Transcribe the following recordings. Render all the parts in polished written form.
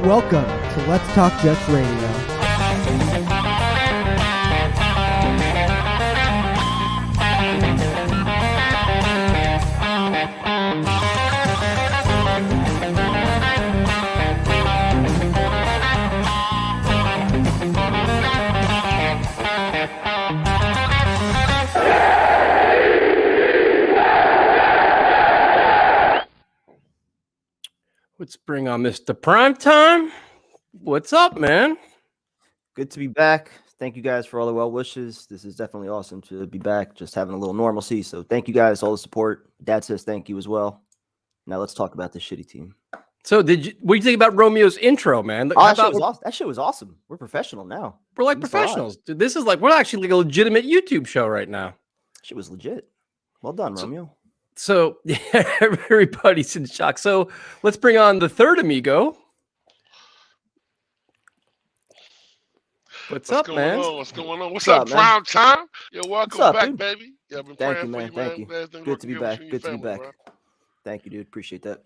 Welcome to Let's Talk Jets Radio. Let's bring on Mr. Primetime. What's up, man? Good to be back. Thank you guys for all the well wishes. This is definitely awesome to be back, just having a little normalcy. So thank you guys, all the support. Dad says thank you as well. Now let's talk about this shitty team. So what do you think about Romeo's intro, man? That shit was awesome. We're professional now. We're like professionals. Dude, this is like, we're actually like a legitimate YouTube show right now. Shit was legit. Well done, Romeo. So yeah, everybody's in shock. So let's bring on the third amigo. What's up, man? What's going on? What's up, Prime Time? You're welcome back, dude? baby. Yeah, I've been Thank praying you, man. for Thank you. Good to be back. Good to be back. Bro. Thank you, dude. Appreciate that.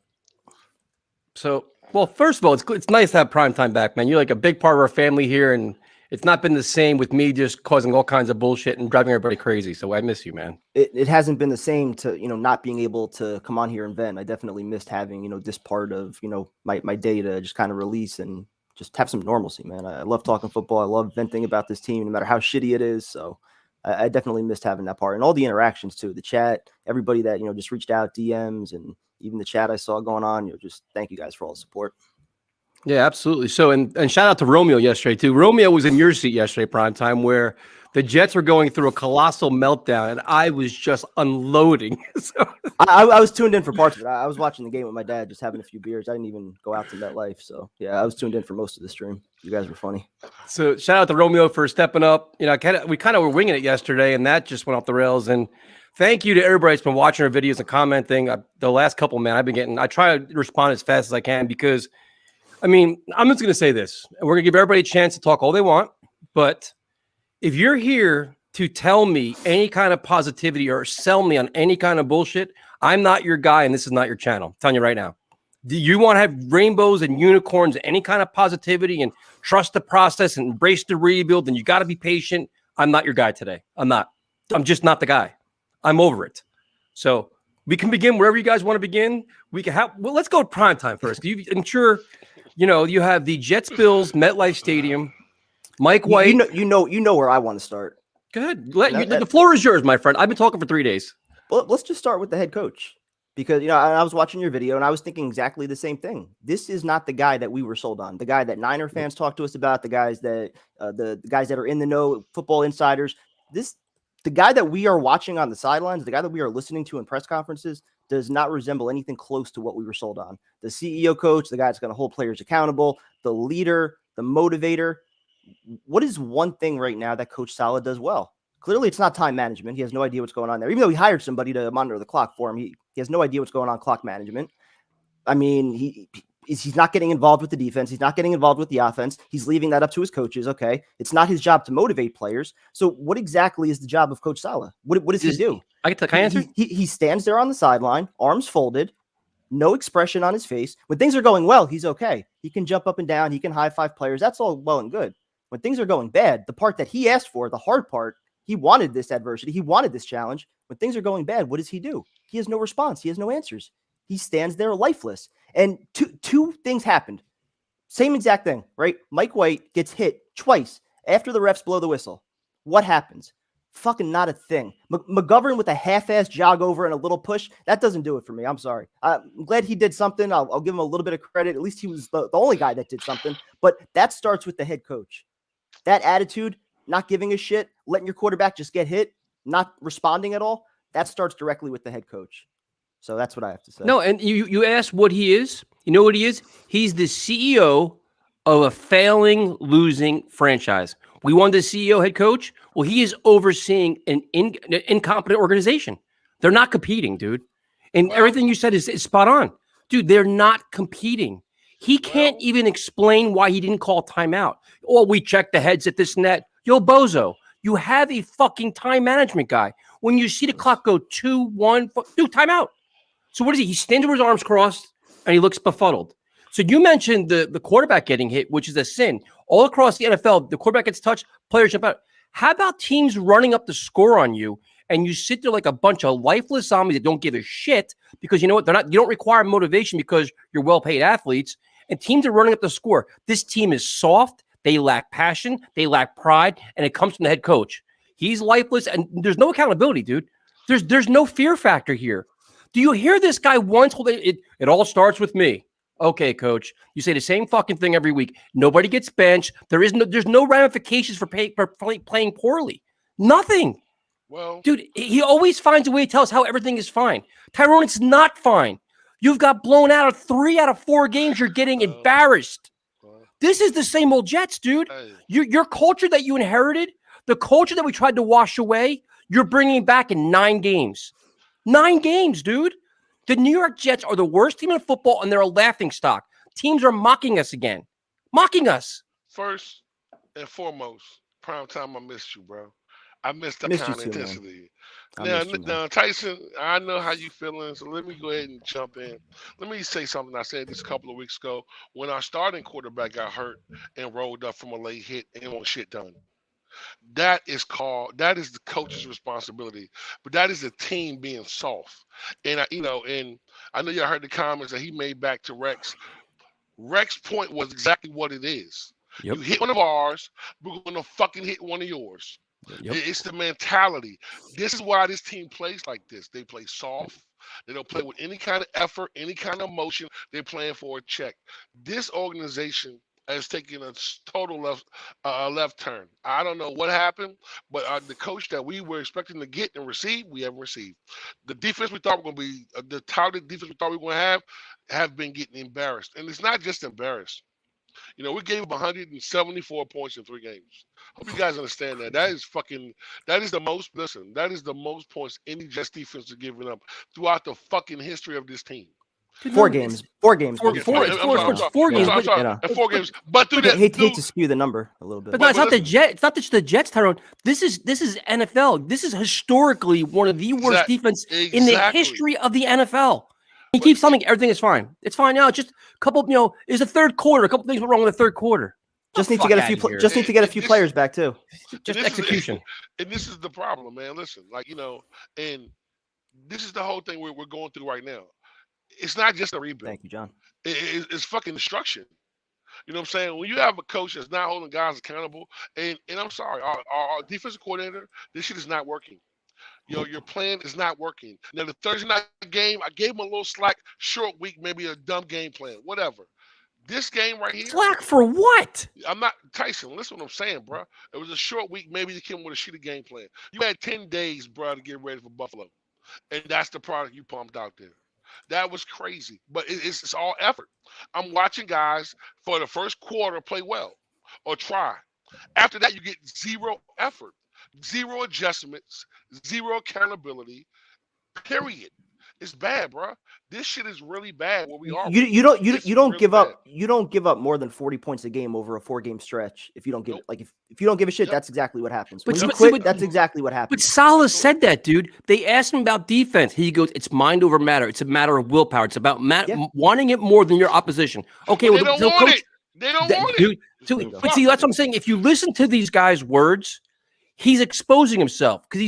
So, well, first of all, it's nice to have Primetime back, man. You're like a big part of our family here, and it's not been the same with me just causing all kinds of bullshit and driving everybody crazy. So I miss you, man. It hasn't been the same to, not being able to come on here and vent. I definitely missed having, this part of, my day to just kind of release and just have some normalcy, man. I love talking football. I love venting about this team, no matter how shitty it is. So I definitely missed having that part and all the interactions too, the chat, everybody that, just reached out, DMs, and even the chat I saw going on, just thank you guys for all the support. Yeah, absolutely. So, and shout out to Romeo yesterday too. Romeo was in your seat yesterday, Primetime, where the Jets were going through a colossal meltdown, and I was just unloading. So I was tuned in for parts of it. I was watching the game with my dad, just having a few beers. I didn't even go out to MetLife. So yeah, I was tuned in for most of the stream. You guys were funny. So shout out to Romeo for stepping up. We kind of were winging it yesterday, and that just went off the rails. And thank you to everybody that's been watching our videos and commenting. The last couple, man, I try to respond as fast as I can because, I'm just going to say this, and we're going to give everybody a chance to talk all they want. But if you're here to tell me any kind of positivity or sell me on any kind of bullshit, I'm not your guy, and this is not your channel. I'm telling you right now. Do you want to have rainbows and unicorns, any kind of positivity, and trust the process and embrace the rebuild, and you got to be patient? I'm not your guy today. I'm not. I'm just not the guy. I'm over it. So we can begin wherever you guys want to begin. We can have. Well, let's go with Primetime first. I'm sure, you have the Jets Bills MetLife Stadium. Mike White. You know where I want to start. Go ahead. The floor is yours, my friend. I've been talking for 3 days. Well, let's just start with the head coach because I was watching your video and I was thinking exactly the same thing. This is not the guy that we were sold on. The guy that Niner fans talk to us about. The guys that the guys that are in the know, football insiders. The guy that we are watching on the sidelines, the guy that we are listening to in press conferences, does not resemble anything close to what we were sold on. The CEO coach, the guy that's going to hold players accountable, the leader, the motivator. What is one thing right now that Coach Salah does well? Clearly, it's not time management. He has no idea what's going on there. Even though he hired somebody to monitor the clock for him, he has no idea what's going on clock management. He's not getting involved with the defense. He's not getting involved with the offense. He's leaving that up to his coaches. Okay. It's not his job to motivate players. So what exactly is the job of Coach Salah? What does he do? Can I answer? He stands there on the sideline, arms folded, no expression on his face. When things are going well, he's okay. He can jump up and down. He can high five players. That's all well and good. When things are going bad, the part that he asked for, the hard part, he wanted this adversity. He wanted this challenge. When things are going bad, what does he do? He has no response. He has no answers. He stands there lifeless. And two things happened. Same exact thing, right? Mike White gets hit twice after the refs blow the whistle. What happens? Fucking not a thing. McGovern with a half-ass jog over and a little push, that doesn't do it for me. I'm sorry. I'm glad he did something. I'll give him a little bit of credit. At least he was the only guy that did something. But that starts with the head coach. That attitude, not giving a shit, letting your quarterback just get hit, not responding at all, that starts directly with the head coach. So that's what I have to say. No, and you asked what he is. You know what he is? He's the CEO of a failing, losing franchise. We wanted the CEO head coach. Well, he is overseeing an incompetent organization. They're not competing, dude. And everything you said is spot on. Dude, they're not competing. He can't even explain why he didn't call timeout. Oh, we checked the heads at this net. Yo, bozo, you have a fucking time management guy. When you see the clock go 2-1, dude, timeout. So what is he? He stands with his arms crossed and he looks befuddled. So you mentioned the quarterback getting hit, which is a sin. All across the NFL, the quarterback gets touched, players jump out. How about teams running up the score on you and you sit there like a bunch of lifeless zombies that don't give a shit because you know what? You don't require motivation because you're well-paid athletes, and teams are running up the score. This team is soft. They lack passion. They lack pride, and it comes from the head coach. He's lifeless, and there's no accountability, dude. There's no fear factor here. Do you hear this guy once? It all starts with me. Okay, coach. You say the same fucking thing every week. Nobody gets benched. There's no ramifications for playing poorly. Nothing. Well, dude, he always finds a way to tell us how everything is fine. Tyrone, it's not fine. You've got blown out of 3 out of 4 games. You're getting embarrassed. This is the same old Jets, dude. Your culture that you inherited, the culture that we tried to wash away, you're bringing back in 9 games. 9 games, dude. The New York Jets are the worst team in football, and they're a laughingstock. Teams are mocking us again. Mocking us. First and foremost, prime time, I missed you, bro. I missed that kind of intensity. Now, Tyson, I know how you feeling, so let me go ahead and jump in. Let me say something I said this a couple of weeks ago when our starting quarterback got hurt and rolled up from a late hit and didn't want shit done. That is the coach's responsibility, but that is the team being soft. And I know y'all heard the comments that he made back to Rex. Rex's point was exactly what it is. Yep. You hit one of ours, we're going to fucking hit one of yours. Yep. It's the mentality. This is why this team plays like this. They play soft. They don't play with any kind of effort, any kind of emotion. They're playing for a check. This organization has taken a total left turn. I don't know what happened, but the coach that we were expecting to get and receive, we haven't received. The defense we thought were going to be the touted defense we thought we were going to have been getting embarrassed. And it's not just embarrassed. You know, we gave up 174 points in 3 games. Hope you guys understand that. That is the most points any Jets defense has given up throughout the fucking history of this team. 4 games. 4 games. 4 games. 4 games. I'm sorry. 4 games. But through that, hate to skew the number a little bit. But no, it's not the Jets. It's not just the Jets, Tyrone. This is NFL. This is historically one of the worst defense in the history of the NFL. He keeps telling me everything is fine. It's fine now. Just a couple, it's the third quarter. A couple things went wrong in the third quarter. Just need to get a few players back too. Just execution. And this is the problem, man. Listen, and this is the whole thing we're going through right now. It's not just a rebuild. Thank you, John. It's fucking destruction. You know what I'm saying? When you have a coach that's not holding guys accountable, and I'm sorry, our defensive coordinator, this shit is not working. Your plan is not working. Now, the Thursday night game, I gave him a little slack, short week, maybe a dumb game plan, whatever. This game right here. Slack for what? I'm not Tyson. Listen what I'm saying, bro. It was a short week. Maybe you came with a shitty game plan. You had 10 days, bro, to get ready for Buffalo. And that's the product you pumped out there. That was crazy. But it's all effort. I'm watching guys for the first quarter play well or try. After that, you get 0 effort. 0 adjustments, 0 accountability, period. It's bad, bro. This shit is really bad where we are. You don't give up more than 40 points a game over a 4-game stretch if you don't give it. Like if you don't give a shit, that's exactly what happens. When you quit, that's exactly what happens. But Salah said that, dude. They asked him about defense. He goes, "It's mind over matter. It's a matter of willpower. It's about wanting it more than your opposition." Okay, well, they don't want it. They don't want it. Dude, but see, that's what I'm saying. If you listen to these guys' words, he's exposing himself because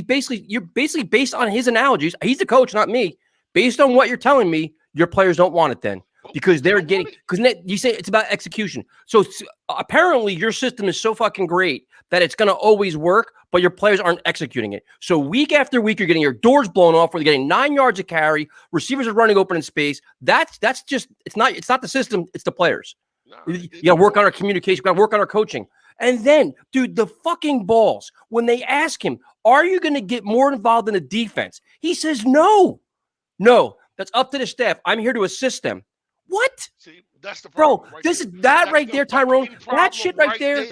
you're basically based on his analogies. He's the coach, not me. Based on what you're telling me, your players don't want it then because you say it's about execution. So apparently your system is so fucking great that it's going to always work, but your players aren't executing it. So week after week, you're getting your doors blown off where you're getting 9 yards of carry. Receivers are running open in space. It's not the system. It's the players. You got to work on our communication. We got to work on our coaching. And then, dude, the fucking balls, when they ask him, are you going to get more involved in the defense? He says, no, that's up to the staff. I'm here to assist them. What? See, that's the problem. Bro, this is that right there, Tyrone. That shit right there.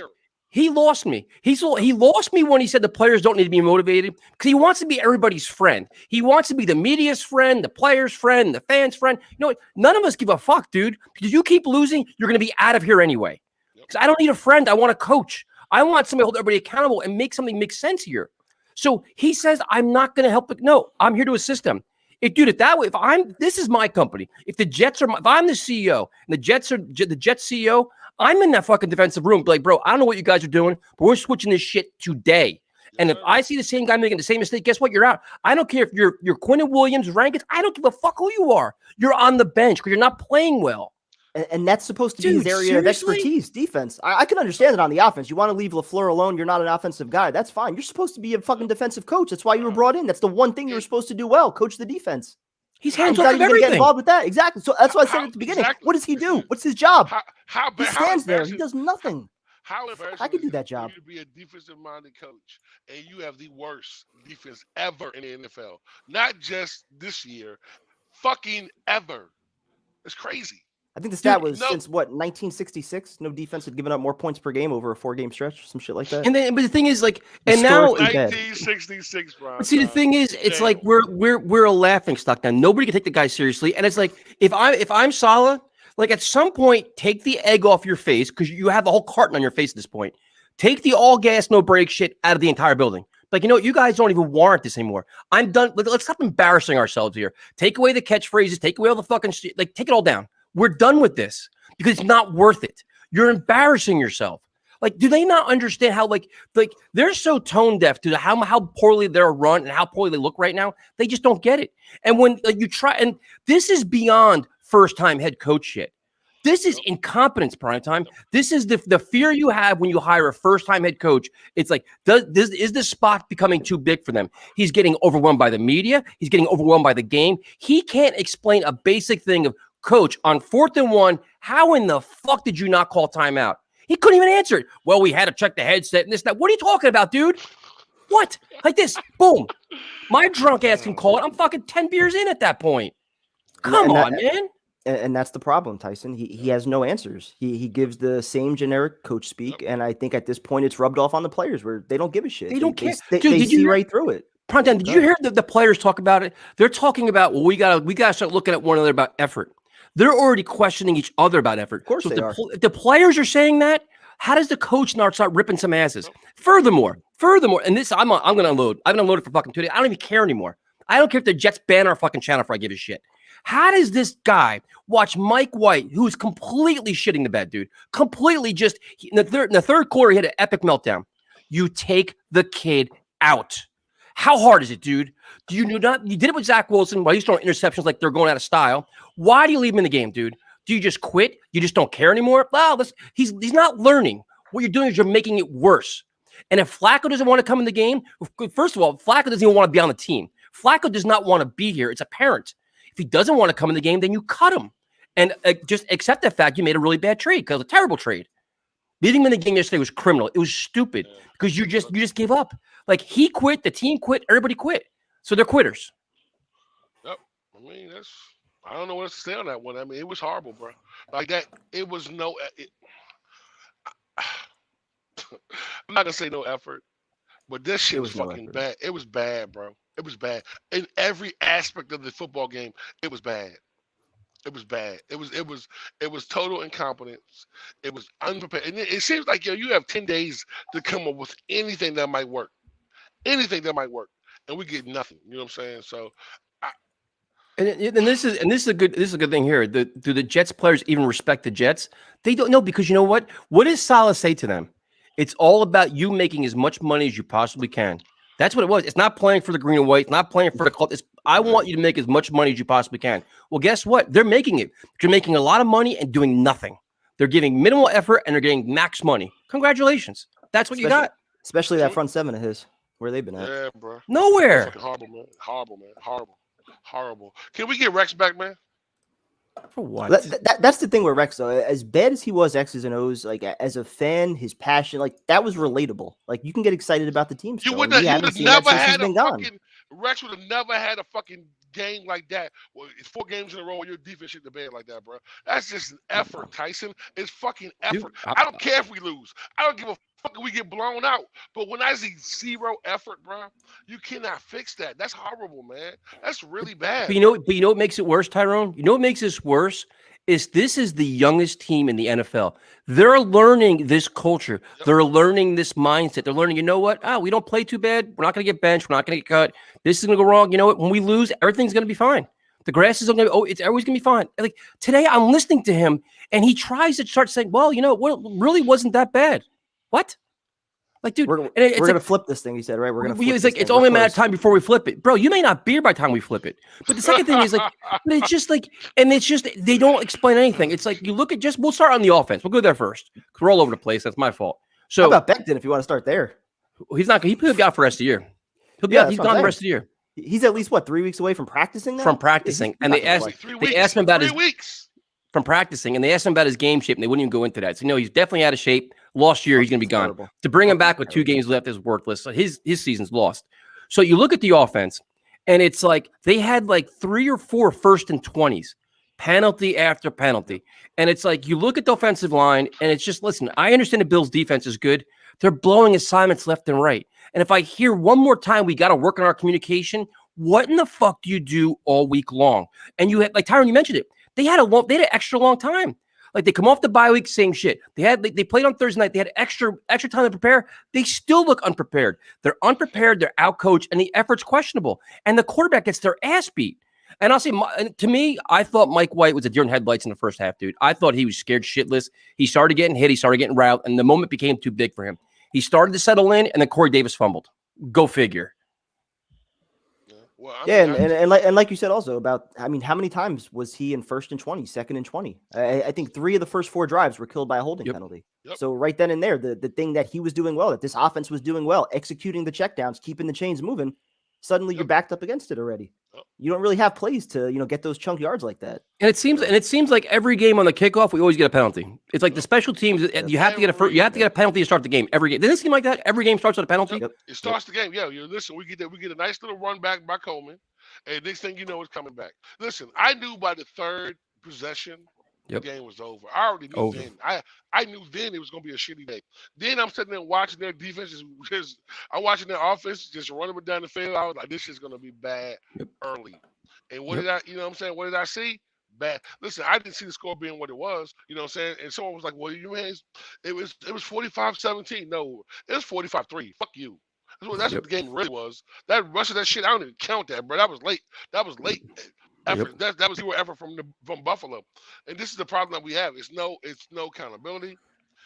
He lost me. He lost me when he said the players don't need to be motivated because he wants to be everybody's friend. He wants to be the media's friend, the player's friend, the fans' friend. You know what? None of us give a fuck, dude. Because you keep losing, you're going to be out of here anyway. Because I don't need a friend. I want a coach. I want somebody to hold everybody accountable and make something make sense here. So he says, I'm not going to help. No, I'm here to assist them. If that way, this is my company. If I'm the CEO and the Jets CEO, I'm in that fucking defensive room. Like, bro, I don't know what you guys are doing, but we're switching this shit today. And if I see the same guy making the same mistake, guess what? You're out. I don't care if you're Quinnen Williams, Rankins. I don't give a fuck who you are. You're on the bench because you're not playing well. And that's supposed to be his area of expertise, defense. I can understand it on the offense. You want to leave LaFleur alone. You're not an offensive guy. That's fine. You're supposed to be a fucking defensive coach. That's why you were brought in. That's the one thing you were supposed to do well, coach the defense. He's hands-on with everything. Get involved with that. Exactly. So that's why I said at the beginning. Exactly. What does he do? What's his job? He stands there. He does nothing. How embarrassing! I could do that job. You to be a defensive-minded coach, and you have the worst defense ever in the NFL. Not just this year, fucking ever. It's crazy. I think the stat was since 1966. No defense had given up more points per game over a 4-game stretch, some shit like that. But the thing is, like, and now 1966, bro. But see, the thing is, it's like we're a laughing stock now. Nobody can take the guy seriously, and it's like if I'm Salah. Like at some point, take the egg off your face because you have the whole carton on your face at this point. Take the all gas, no brake shit out of the entire building. Like, you guys don't even warrant this anymore. I'm done. Let's stop embarrassing ourselves here. Take away the catchphrases. Take away all the fucking shit. Like, take it all down. We're done with this because it's not worth it. You're embarrassing yourself. Like, do they not understand how like they're so tone deaf to how poorly they're run and how poorly they look right now? They just don't get it. And when you try, and this is beyond first-time head coach shit. This is incompetence, prime time. This is the fear you have when you hire a first-time head coach. It's like, is this spot becoming too big for them? He's getting overwhelmed by the media. He's getting overwhelmed by the game. He can't explain a basic thing of, coach, on 4th and 1, how in the fuck did you not call timeout? He couldn't even answer it. Well, we had to check the headset and this, that. What are you talking about, dude? What? Like this. Boom. My drunk ass can call it. I'm fucking 10 beers in at that point. Come on, man. And that's the problem, Tyson. He has no answers. He gives the same generic coach speak, and I think at this point it's rubbed off on the players where they don't give a shit. They don't care. They see right through it. Primetime, did you hear the players talk about it? They're talking about, well, we gotta start looking at one another about effort. They're already questioning each other about effort. Of course, so if the players are saying that, how does the coach not start ripping some asses? Furthermore, and this I'm gonna unload. I've been unloaded for fucking 2 days. I don't even care anymore. I don't care if the Jets ban our fucking channel for I give a shit. How does this guy watch Mike White, who's completely shitting the bed, dude? Completely just in the third quarter, he had an epic meltdown. You take the kid out. How hard is it, dude? You did it with Zach Wilson while he's throwing interceptions like they're going out of style. Why do you leave him in the game, dude? Do you just quit? You just don't care anymore? Well, he's not learning. What you're doing is you're making it worse. And if Flacco doesn't want to come in the game, first of all, Flacco doesn't even want to be on the team. Flacco does not want to be here. It's apparent. If he doesn't want to come in the game, then you cut him. And just accept the fact you made a really bad trade because it was a terrible trade. Leaving him in the game yesterday was criminal. It was stupid because you just gave up. Like, he quit, the team quit, everybody quit. So they're quitters. Yep. I mean, I don't know what to say on that one. I mean, it was horrible, bro. Like that, it was I'm not gonna say no effort, but this shit was fucking bad. It was bad, bro. It was bad. In every aspect of the football game, it was bad. It was bad. It was total incompetence. It was unprepared. And it seems like you have 10 days to come up with anything that might work. Anything that might work. And we get nothing. You know what I'm saying? So And this is a good thing here. Do the Jets players even respect the Jets? They don't know, because you know what? What does Salah say to them? It's all about you making as much money as you possibly can. That's what it was. It's not playing for the green and white. It's not playing for the club. I want you to make as much money as you possibly can. Well, guess what? They're making it. They're making a lot of money and doing nothing. They're giving minimal effort and they're getting max money. Congratulations. That's what you got. Especially that front seven of his. Where they've been at. Yeah, bro. Nowhere. Fucking horrible, man. Horrible, man. Horrible. Can we get Rex back, man? For what? That's the thing with Rex, though. As bad as he was X's and O's, like as a fan, his passion, like that was relatable. Like you can get excited about the team. You would have never had a fucking Rex would have never had a fucking game like that. Well, it's 4 games in a row where your defense shit the bed like that, bro. That's just an effort, Tyson. It's fucking effort. Dude, I don't care if we lose. I don't give a fuck if we get blown out. But when I see 0 effort, bro, you cannot fix that. That's horrible, man. That's really bad. But you know what makes it worse, Tyrone? You know what makes this worse this is the youngest team in the NFL. They're learning this culture. They're learning this mindset. They're learning, you know what? We don't play too bad. We're not going to get benched. We're not going to get cut. This is going to go wrong. You know what? When we lose, everything's going to be fine. The grass is going to it's always going to be fine. Like today, I'm listening to him, and he tries to start saying, well, you know, what really wasn't that bad. What? Like, dude, we're going to flip this thing, he said, right? We're going to flip He's like, it's only a matter of time before we flip it. Bro, you may not be here by the time we flip it. But the second thing is like, but it's just like, and it's just, they don't explain anything. It's like, you look at we'll start on the offense. We'll go there first. We're all over the place. That's my fault. So how about Becton if you want to start there? He could be out for the rest of the year. He's gone the rest of the year. He's at least, 3 weeks away from practicing now? From practicing. And they asked him about 3 weeks. From practicing, and they asked him about his game shape, and they wouldn't even go into that. So, he's definitely out of shape. Lost year, he's going to be gone. Terrible. To bring him back with 2 games left is worthless. So his season's lost. So you look at the offense, and it's like they had like 3 or 4 first and 20s, penalty after penalty. And it's like you look at the offensive line, and it's just, listen, I understand the Bills' defense is good. They're blowing assignments left and right. And if I hear one more time we got to work on our communication, what in the fuck do you do all week long? And you had, like Tyron, you mentioned it. They had an extra long time. Like they come off the bye week, same shit. They played on Thursday night. They had extra time to prepare. They still look unprepared. They're unprepared. They're outcoached, and the effort's questionable. And the quarterback gets their ass beat. And I'll say, to me, I thought Mike White was a deer in headlights in the first half, dude. I thought he was scared shitless. He started getting hit. He started getting riled, and the moment became too big for him. He started to settle in, and then Corey Davis fumbled. Go figure. Well, and like you said also about, how many times was he in 1st and 20, 2nd and 20? I think 3 of the first 4 drives were killed by a holding penalty. Yep. So right then and there, the thing that he was doing well, that this offense was doing well, executing the checkdowns, keeping the chains moving, suddenly you're backed up against it already. You don't really have plays to, get those chunk yards like that. And it seems like every game on the kickoff, we always get a penalty. It's like the special teams, you have to get a penalty to start the game every game. Doesn't it seem like that? Every game starts with a penalty. Yep. It starts the game. Yeah, listen, we get a nice little run back by Coleman, and next thing you know, it's coming back. Listen, I knew by the 3rd possession, the game was over. I already knew then. I knew then it was going to be a shitty day. Then I'm sitting there watching their defense. I'm watching their offense just running down the field. I was like, this is going to be bad early. And what did I, what did I see? Bad. Listen, I didn't see the score being what it was, and someone was like, well, it was 45-17. No, it was 45-3. Fuck you. That's what the game really was. That rest of that shit, I don't even count that, bro. That was late. Effort. That was zero effort from Buffalo. And this is the problem that we have. It's no accountability.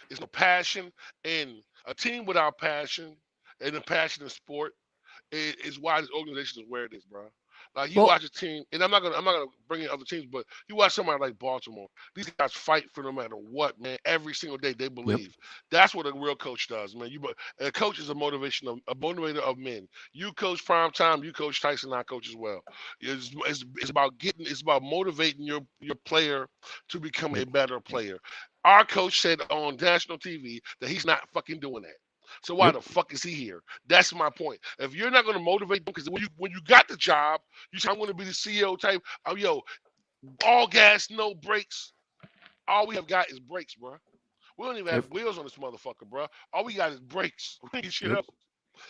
It's no passion. And a team without passion and a passion in sport is why this organization is where it is, bro. Like you watch a team, and I'm not gonna bring in other teams, but you watch somebody like Baltimore. These guys fight for no matter what, man. Every single day they believe. That's what a real coach does, man. A coach is a motivator of men. You coach prime time, you coach Tyson, I coach as well. It's about motivating your player to become a better player. Our coach said on national TV that he's not fucking doing that. So why the fuck is he here? That's my point. If you're not going to motivate them, because when you got the job, you say, I'm going to be the CEO type. All gas, no brakes. All we have got is brakes, bro. We don't even have wheels on this motherfucker, bro. All we got is brakes. We get shit up.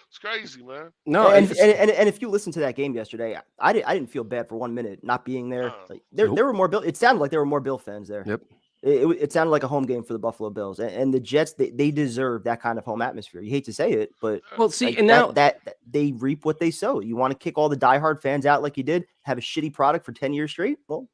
It's crazy, man. No, and if you listen to that game yesterday, I didn't feel bad for 1 minute not being there. There were more Bill. It sounded like there were more Bill fans there. Yep. It sounded like a home game for the Buffalo Bills, and the Jets. They deserve that kind of home atmosphere. You hate to say it, but and now that they reap what they sow. You want to kick all the diehard fans out like you did, have a shitty product for 10 years straight. Well,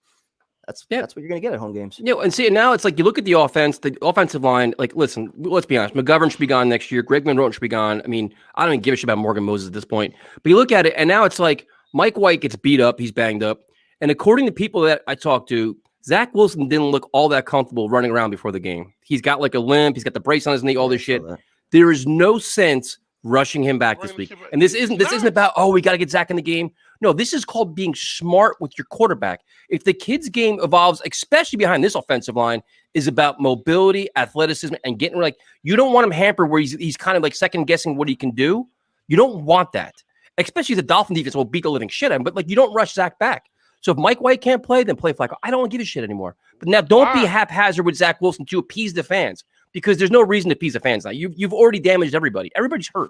that's what you're gonna get at home games. And now it's like you look at the offense, the offensive line. Like, listen, let's be honest. McGovern should be gone next year. Greg Monroe should be gone. I mean, I don't even give a shit about Morgan Moses at this point. But you look at it, and now it's like Mike White gets beat up. He's banged up, and according to people that I talked to, Zach Wilson didn't look all that comfortable running around before the game. He's got like a limp. He's got the brace on his knee, all this shit. There is no sense rushing him back this week. And this isn't about, we got to get Zach in the game. No, this is called being smart with your quarterback. If the kid's game evolves, especially behind this offensive line, is about mobility, athleticism, and getting you don't want him hampered where he's kind of like second guessing what he can do. You don't want that. Especially the Dolphin defense will beat the living shit out of him, but you don't rush Zach back. So if Mike White can't play, then play Flacco. I don't want to give a shit anymore. But now don't be haphazard with Zach Wilson to appease the fans, because there's no reason to appease the fans now. You've already damaged everybody. Everybody's hurt.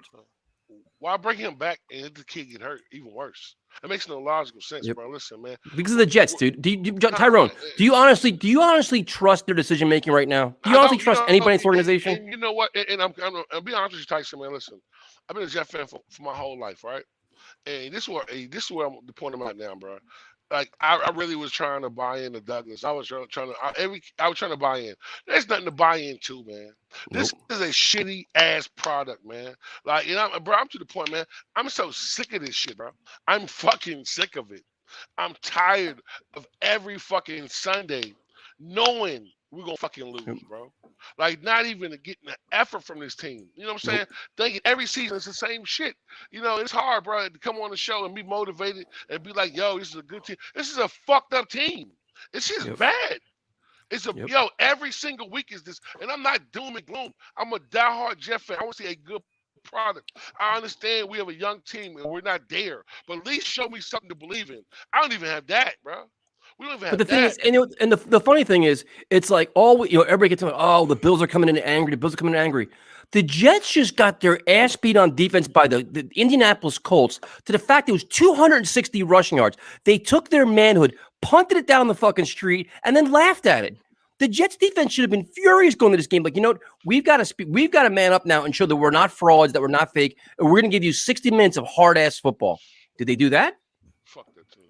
Why bring him back and let the kid get hurt even worse? It makes no logical sense, Yep. bro. Listen, man. Because of the Jets, dude. Tyrone, do you honestly trust their decision making right now? Do you honestly trust anybody in this organization? And you know what? And I'm be honest with you, Tyson, man. Listen, I've been a Jet fan for my whole life, right? And this is where I'm the point I'm at now, bro. Like I really was trying to buy into Douglas. I was trying to buy in. There's nothing to buy into, man. This is a shitty ass product, man. Like, you know, bro, I'm to the point, man. I'm so sick of this shit, bro. I'm fucking sick of it. I'm tired of every fucking Sunday knowing we're gonna fucking lose, bro. Like, not even getting an effort from this team. You know what I'm saying? Thinking every season it's the same shit. You know, it's hard, bro, to come on the show and be motivated and be like, yo, this is a good team. This is a fucked up team. It's just bad. It's a yo, every single week is this, and I'm not doom and gloom. I'm a diehard Jet fan. I want to see a good product. I understand we have a young team and we're not there, but at least show me something to believe in. I don't even have that, bro. We don't even have but the that. thing is, and the funny thing is, it's like everybody gets the Bills are coming in angry. The Bills are coming in angry. The Jets just got their ass beat on defense by the Indianapolis Colts to the fact it was 260 rushing yards. They took their manhood, punted it down the fucking street, and then laughed at it. The Jets defense should have been furious going to this game. Like, you know what? We've got to man up now and show that we're not frauds, that we're not fake, and we're going to give you 60 minutes of hard ass football. Did they do that? Fuck that team.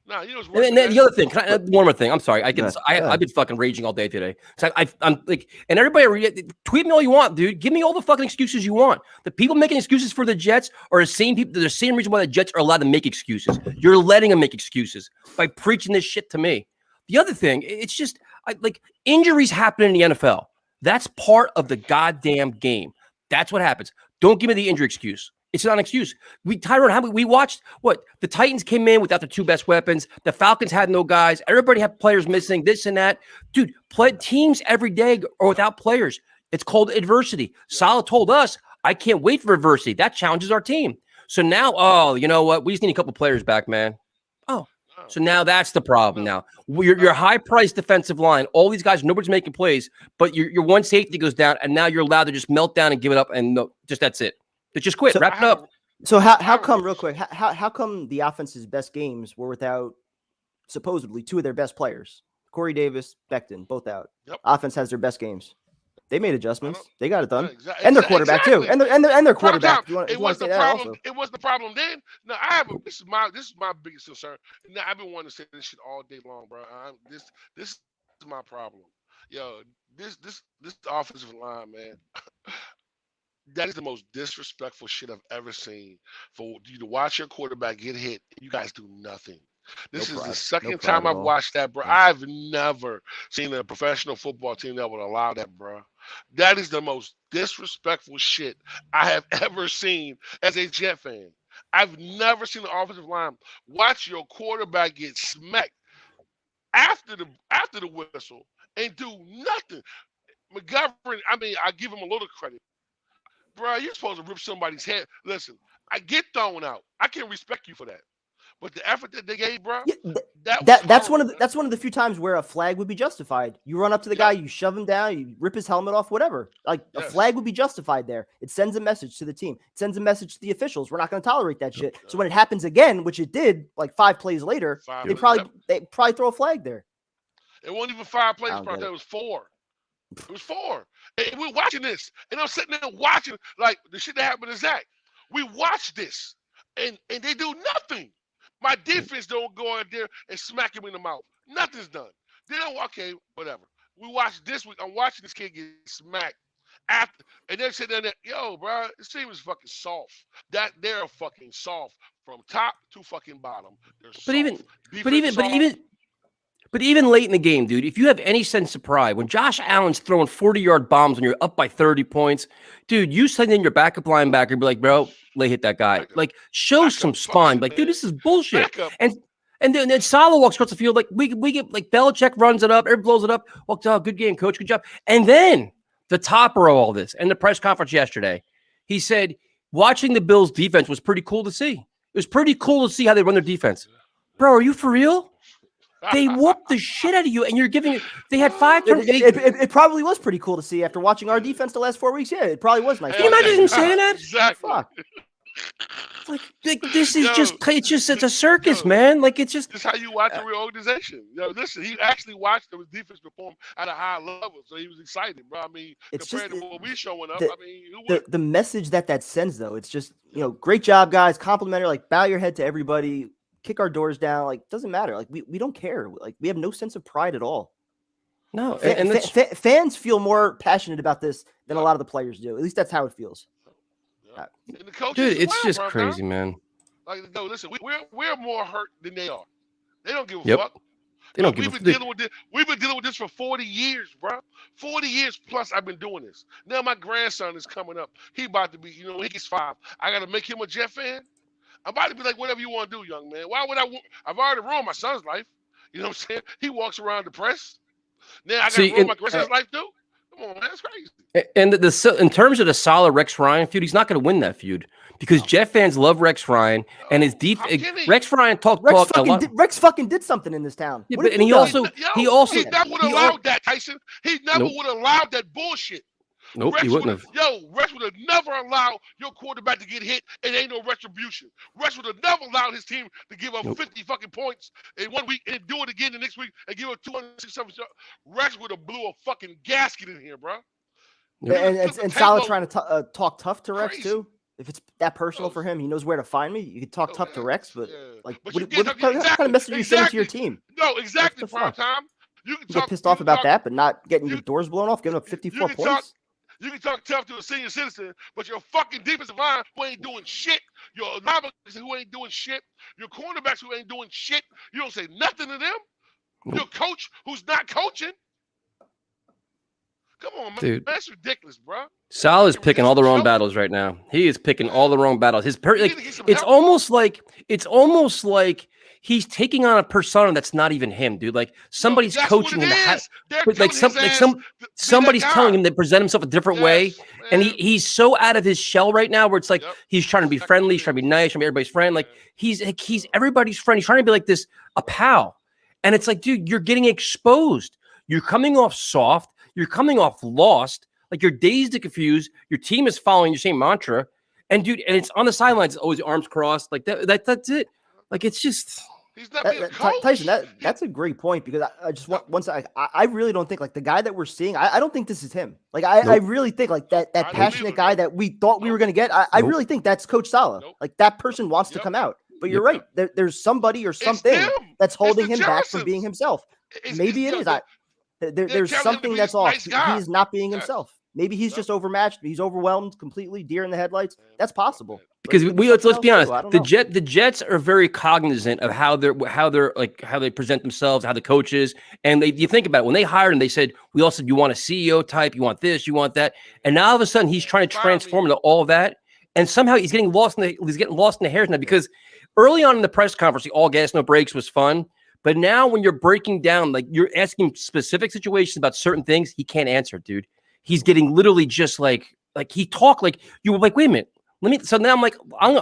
No, you know what's worse. And then the other thing, one more thing. I'm sorry. I've been fucking raging all day today. So I'm like, and everybody tweet me all you want, dude. Give me all the fucking excuses you want. The people making excuses for the Jets are the same people. The same reason why the Jets are allowed to make excuses. You're letting them make excuses by preaching this shit to me. The other thing, it's just like injuries happen in the NFL. That's part of the goddamn game. That's what happens. Don't give me the injury excuse. It's not an excuse. Tyrone, we watched what the Titans came in without their two best weapons. The Falcons had no guys. Everybody had players missing, this and that. Dude, teams every day are without players. It's called adversity. Salah told us, I can't wait for adversity. That challenges our team. So now, you know what? We just need a couple players back, man. So now that's the problem. Now your high-priced defensive line, all these guys, nobody's making plays, but your one safety goes down, and now you're allowed to just melt down and give it up, and that's it. Just quit. Wrap it up. So how come, real quick, how come the offense's best games were without supposedly two of their best players? Corey Davis, Becton, both out. Yep. Offense has their best games. They made adjustments. They got it done. And their quarterback too. And their quarterback. It was the problem. It was the problem then. Now this is my biggest concern. Now I've been wanting to say this shit all day long, bro. This is my problem. Yo, this offensive line, man. That is the most disrespectful shit I've ever seen. For you to watch your quarterback get hit, you guys do nothing. This is the second time I've watched that, bro. I've never seen a professional football team that would allow that, bro. That is the most disrespectful shit I have ever seen as a Jet fan. I've never seen the offensive line watch your quarterback get smacked after the whistle and do nothing. McGovern, I mean, I give him a little credit. Bro, you're supposed to rip somebody's head. Listen, I get thrown out. I can respect you for that. But the effort that they gave, bro, that's one of the few times where a flag would be justified. You run up to the guy, you shove him down, you rip his helmet off, whatever. Like a flag would be justified there. It sends a message to the team. It sends a message to the officials. We're not going to tolerate that shit. So when it happens again, which it did, like 5 plays later, they probably throw a flag there. It wasn't even 5 plays, bro. It was 4. It was 4. And we're watching this, and I'm sitting there watching like the shit that happened to Zach. We watch this, and they do nothing. My defense don't go out there and smack him in the mouth. Nothing's done. They don't. Okay, whatever. We watch this week. I'm watching this kid get smacked after, and they're sitting there. Yo, bro, this team is fucking soft. They're fucking soft from top to fucking bottom. They're soft. But even late in the game, dude, if you have any sense of pride, when Josh Allen's throwing 40-yard bombs when you're up by 30 points, dude, you send in your backup linebacker and be like, bro, hit that guy. Like, show some spine. Like, dude, this is bullshit. And then Salah walks across the field. Like, we get, like, Belichick runs it up. Everybody blows it up. Well, good game, coach. Good job. And then the topper of all this, in the press conference yesterday, he said, watching the Bills' defense was pretty cool to see. It was pretty cool to see how they run their defense. Bro, are you for real? They whooped the shit out of you, and you're giving it. They had 5 turnovers. It probably was pretty cool to see after watching our defense the last 4 weeks. Yeah, it probably was nice. Can you imagine him saying that? Exactly. Fuck. Like this is it's a circus, man. Like it's just. This is how you watch a real organization. Listen, he actually watched the defense perform at a high level, so he was excited, bro. I mean, it's compared just, to what we showing up, the message that sends, though, it's just, great job, guys, complimentary, like bow your head to everybody, kick our doors down, like doesn't matter, like we don't care, like we have no sense of pride at all. No, fans feel more passionate about this than a lot of the players do. At least that's how it feels. And the coaches, dude, it's just crazy, man. Like, no, listen, we're more hurt than they are. They don't give a fuck. They don't give a fuck. We've been dealing with this for 40 years, bro. 40 years plus I've been doing this. Now my grandson is coming up. He about to be, he gets 5. I got to make him a Jet fan. I'm about to be like, whatever you want to do, young man. Why would I've already ruined my son's life. You know what I'm saying? He walks around depressed. Now I got to ruin my grandson's life too? Come on, man, that's crazy. And in terms of the Salah Rex Ryan feud, he's not going to win that feud because Jet fans love Rex Ryan and his deep. Rex Ryan Rex fucking did something in this town. Yeah, and he also he never would have allowed that, Tyson. He never would have allowed that bullshit. Nope, he wouldn't have. Rex would have never allowed your quarterback to get hit and ain't no retribution. Rex would have never allowed his team to give up 50 fucking points in 1 week and do it again the next week and give up 267. Rex would have blew a fucking gasket in here, bro. And Salah trying to talk tough to Rex too. If it's that personal for him, he knows where to find me. You can talk tough to Rex, but what kind of message are you sending to your team? No, exactly, prime time. You can get pissed off about that, but not getting your doors blown off, giving up 54 points. You can talk tough to a senior citizen, but your fucking defensive line who ain't doing shit, your linebackers who ain't doing shit, your cornerbacks who ain't doing shit, you don't say nothing to them. Nope. Your coach who's not coaching. Come on, man. Dude. That's ridiculous, bro. Salah's picking all the wrong battles right now. He is picking all the wrong battles. It's almost like he's taking on a persona that's not even him, dude. Like somebody's coaching him somebody's telling him to present himself a different way. Man. And he's so out of his shell right now where it's like he's trying to be friendly, he's trying to be nice, trying to be everybody's friend. Like he's everybody's friend. He's trying to be like this, a pal. And it's like, dude, you're getting exposed. You're coming off soft. You're coming off lost. Like you're dazed and confused. Your team is following your same mantra. And dude, and it's on the sidelines, it's always arms crossed. Like that's it. Like it's just he's not being coached. Tyson, that's a great point because I just want once I really don't think like the guy that we're seeing, I don't think this is him. Like I really think like that passionate guy that we thought we were gonna get, I really think that's Coach Salah. Like that person wants to come out. But you're right. There's somebody or something that's holding him back from being himself. Maybe it is. There's something that's off. He's not being himself. Maybe he's just overmatched. He's overwhelmed completely, deer in the headlights. That's possible. Because let's be honest, the Jets are very cognizant of how they present themselves, how the coaches, and you think about it, when they hired him, they said, we all said, you want a CEO type, you want this, you want that. And now all of a sudden he's trying to transform into all of that. And somehow he's getting lost in the hairs now, because early on in the press conference, the all gas, no breaks was fun. But now when you're breaking down, like you're asking specific situations about certain things, he can't answer, dude. He's getting literally just like he talked like you were like, wait a minute. So now I'm like,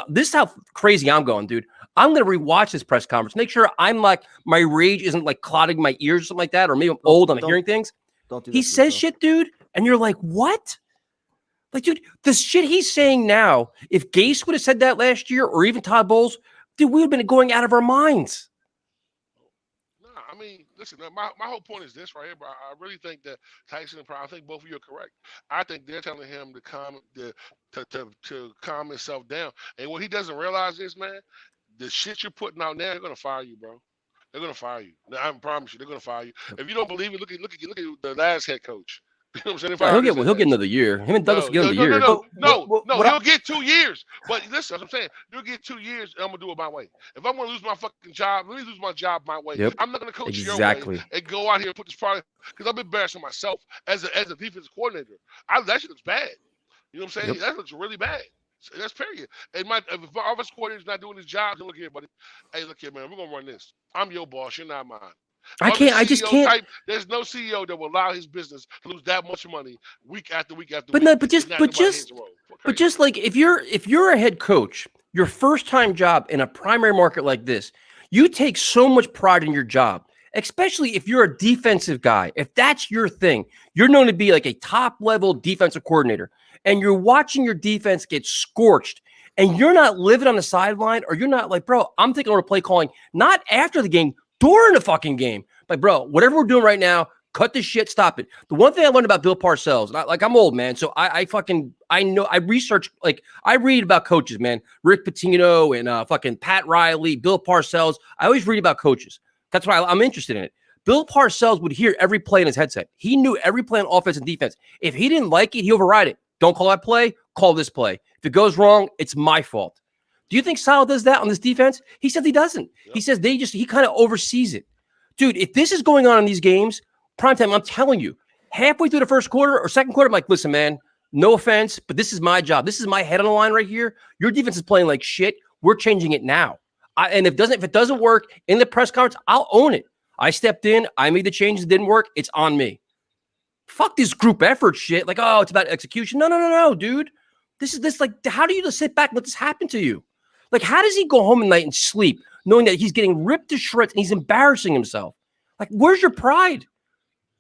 this is how crazy I'm going, dude. I'm going to rewatch this press conference, make sure I'm like, my rage isn't like clogging my ears or something like that. Or maybe I'm old, I'm hearing things. He says shit, dude. And you're like, what? Like, dude, the shit he's saying now, if Gase would have said that last year or even Todd Bowles, dude, we would have been going out of our minds. I mean, listen, my whole point is this right here, bro. I really think that Tyson and Pryor, I think both of you are correct. I think they're telling him to calm himself down. And what he doesn't realize is, man, the shit you're putting out now, they're gonna fire you, bro. They're gonna fire you. I promise you, they're gonna fire you. If you don't believe it, look at the last head coach. You know what I'm saying? He'll get another year. Him and Douglas will get another year. No, he'll get 2 years. But listen, what I'm saying, you'll get 2 years, and I'm gonna do it my way. If I'm gonna lose my fucking job, let me lose my job my way. Yep. I'm not gonna coach your way and go out here and put this product, because I'm embarrassing myself as a defensive coordinator. That shit looks bad. You know what I'm saying? Yep. That looks really bad. So that's period. And if our offensive coordinator's not doing his job, then look here, buddy. Hey, look here, man. We're gonna run this. I'm your boss. You're not mine. I just can't. There's no CEO that will allow his business to lose that much money week after week after week. But just like if you're a head coach, your first time job in a primary market like this, you take so much pride in your job, especially if you're a defensive guy. If that's your thing, you're known to be like a top level defensive coordinator, and you're watching your defense get scorched. and you're not living on the sideline, or you're not like, bro, I'm taking over play calling, not after the game, during the fucking game. Like, bro, whatever we're doing right now, cut this shit, stop it. The one thing I learned about Bill Parcells, I'm old, man, so I know, I research, like, I read about coaches, man. Rick Pitino and fucking Pat Riley, Bill Parcells. I always read about coaches. That's why I'm interested in it. Bill Parcells would hear every play in his headset. He knew every play on offense and defense. If he didn't like it, he override it. Don't call that play, call this play. If it goes wrong, it's my fault. Do you think Salah does that on this defense? He says he doesn't. Yep. He says he kind of oversees it. Dude, if this is going on in these games, primetime, I'm telling you, halfway through the first quarter or second quarter, I'm like, listen, man, no offense, but this is my job. This is my head on the line right here. Your defense is playing like shit. We're changing it now. And if it doesn't work in the press conference, I'll own it. I stepped in. I made the changes. It didn't work. It's on me. Fuck this group effort shit. Like, oh, it's about execution. No, dude. This like, how do you just sit back and let this happen to you? Like, how does he go home at night and sleep knowing that he's getting ripped to shreds and he's embarrassing himself? Like, where's your pride?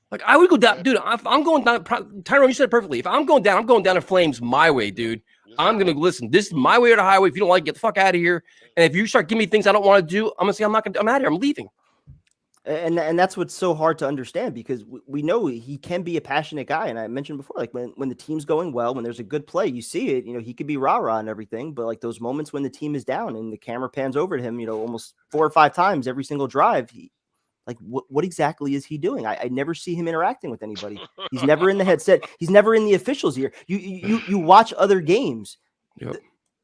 Like, I would go down, dude. I'm going down. Tyrone, you said it perfectly. If I'm going down in flames my way, dude. I'm going to listen. This is my way or the highway. If you don't like it, get the fuck out of here. And if you start giving me things I don't want to do, I'm going to say, I'm out of here. I'm leaving. And that's what's so hard to understand, because we know he can be a passionate guy. And I mentioned before, like when the team's going well, when there's a good play, you see it, he could be rah-rah and everything. But like those moments when the team is down and the camera pans over to him, almost 4 or 5 times every single drive, what exactly is he doing? I never see him interacting with anybody. He's never in the headset. He's never in the officials' ear. You watch other games. Yep.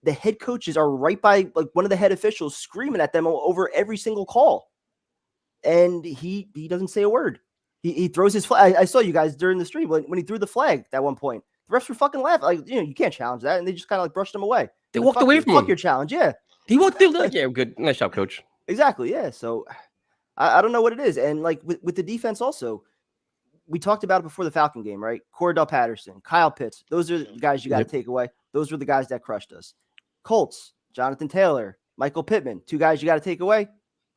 The head coaches are right by like one of the head officials screaming at them over every single call. And he doesn't say a word. He throws his flag. I saw you guys during the stream when he threw the flag at one point. The refs were fucking laughing. Like, you can't challenge that. And they just kind of like brushed him away. They walked away from him. Fuck your challenge. Yeah. He walked through. Yeah, good. Nice job, coach. Exactly. Yeah. So I don't know what it is. And like with the defense also, we talked about it before the Falcon game, right? Cordell Patterson, Kyle Pitts. Those are the guys you got to take away. Those were the guys that crushed us. Colts, Jonathan Taylor, Michael Pittman, 2 guys you got to take away.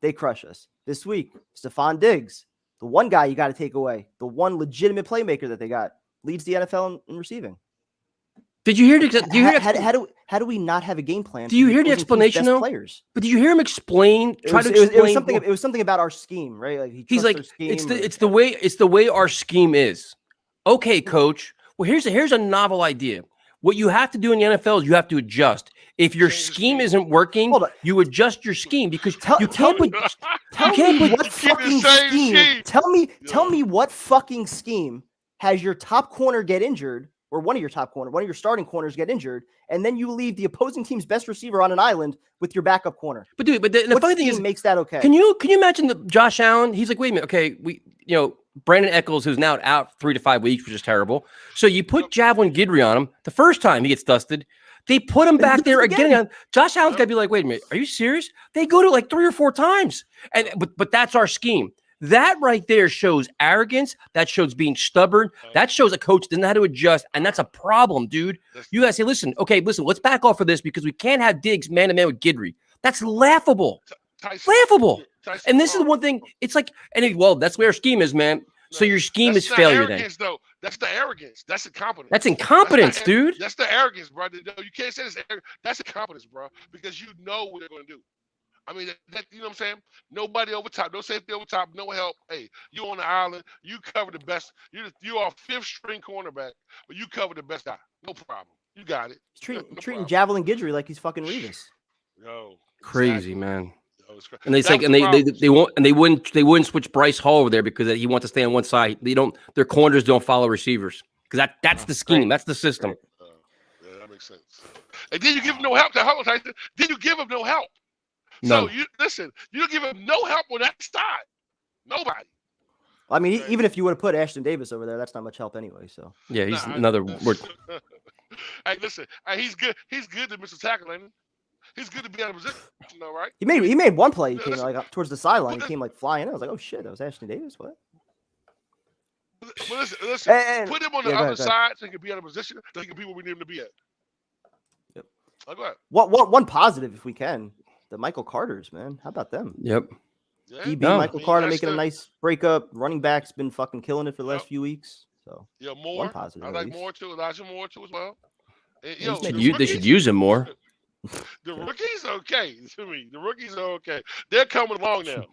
They crush us. This week, Stephon Diggs, the one guy you got to take away, the one legitimate playmaker that they got, leads the NFL in receiving. Did you hear? How do we not have a game plan? Do you hear the explanation though? Players? But did you hear him explain? It was something about our scheme, right? Like he's like, it's the way our scheme is. Okay, coach. Well, here's a novel idea. What you have to do in the NFL is you have to adjust. If your scheme isn't working, you adjust your scheme, because Tell me what fucking scheme has your top corner get injured, or one of your starting corners get injured, and then you leave the opposing team's best receiver on an island with your backup corner. But dude, the funny thing is, makes that okay. Can you imagine Josh Allen? He's like, wait a minute, okay, Brandon Eccles, who's now out 3 to 5 weeks, which is terrible. So you put Javelin Guidry on him. The first time he gets dusted, they put him back there again. Josh Allen's got to be like, wait a minute, are you serious? They go to like 3 or 4 times. But that's our scheme. That right there shows arrogance. That shows being stubborn. That shows a coach doesn't know how to adjust. And that's a problem, dude. You guys say, listen, let's back off of this, because we can't have Diggs man-to-man with Guidry. That's laughable. Laughable. And this is the one thing. It's like, that's where our scheme is, man. So your scheme is failure then. Though. That's the arrogance. That's incompetence. That's incompetence, dude. That's the arrogance, bro. You can't say this. That's incompetence, bro, because you know what they're going to do. I mean, you know what I'm saying? Nobody over top, no safety over top, no help. Hey, you on the island, you cover the best. You are 5th string cornerback, but you cover the best guy. No problem. You got it. Treating Javelin Guidry like he's fucking Revis. Yo, crazy, man. And they wouldn't switch Bryce Hall over there because he wants to stay on one side. Their corners don't follow receivers, because that's the scheme. That's the system. Yeah, that makes sense. And then you give him no help. Then you give him no help. No. So you give him no help on that side. Nobody. I mean, even if you would have put Ashton Davis over there, that's not much help anyway. So yeah, he's another word. Hey, listen, he's good. He's good to miss a tackle, ain't he? He's good to be out of position, right? He made one play. He came like up towards the sideline. He came like flying in. I was like, oh shit, that was Ashton Davis. What? Well, listen. Put him on the other side so he can be out of position. So he can be where we need him to be at. Yep. Oh, go ahead. One positive, if we can. The Michael Carters, man. How about them? Yep. Michael Carter making a nice breakup. Running back's been fucking killing it for the last few weeks. So Moore. One positive. I like Moore too. Elijah Moore too as well. They should use him more. The rookies okay to me. The rookies are okay. They're coming along now.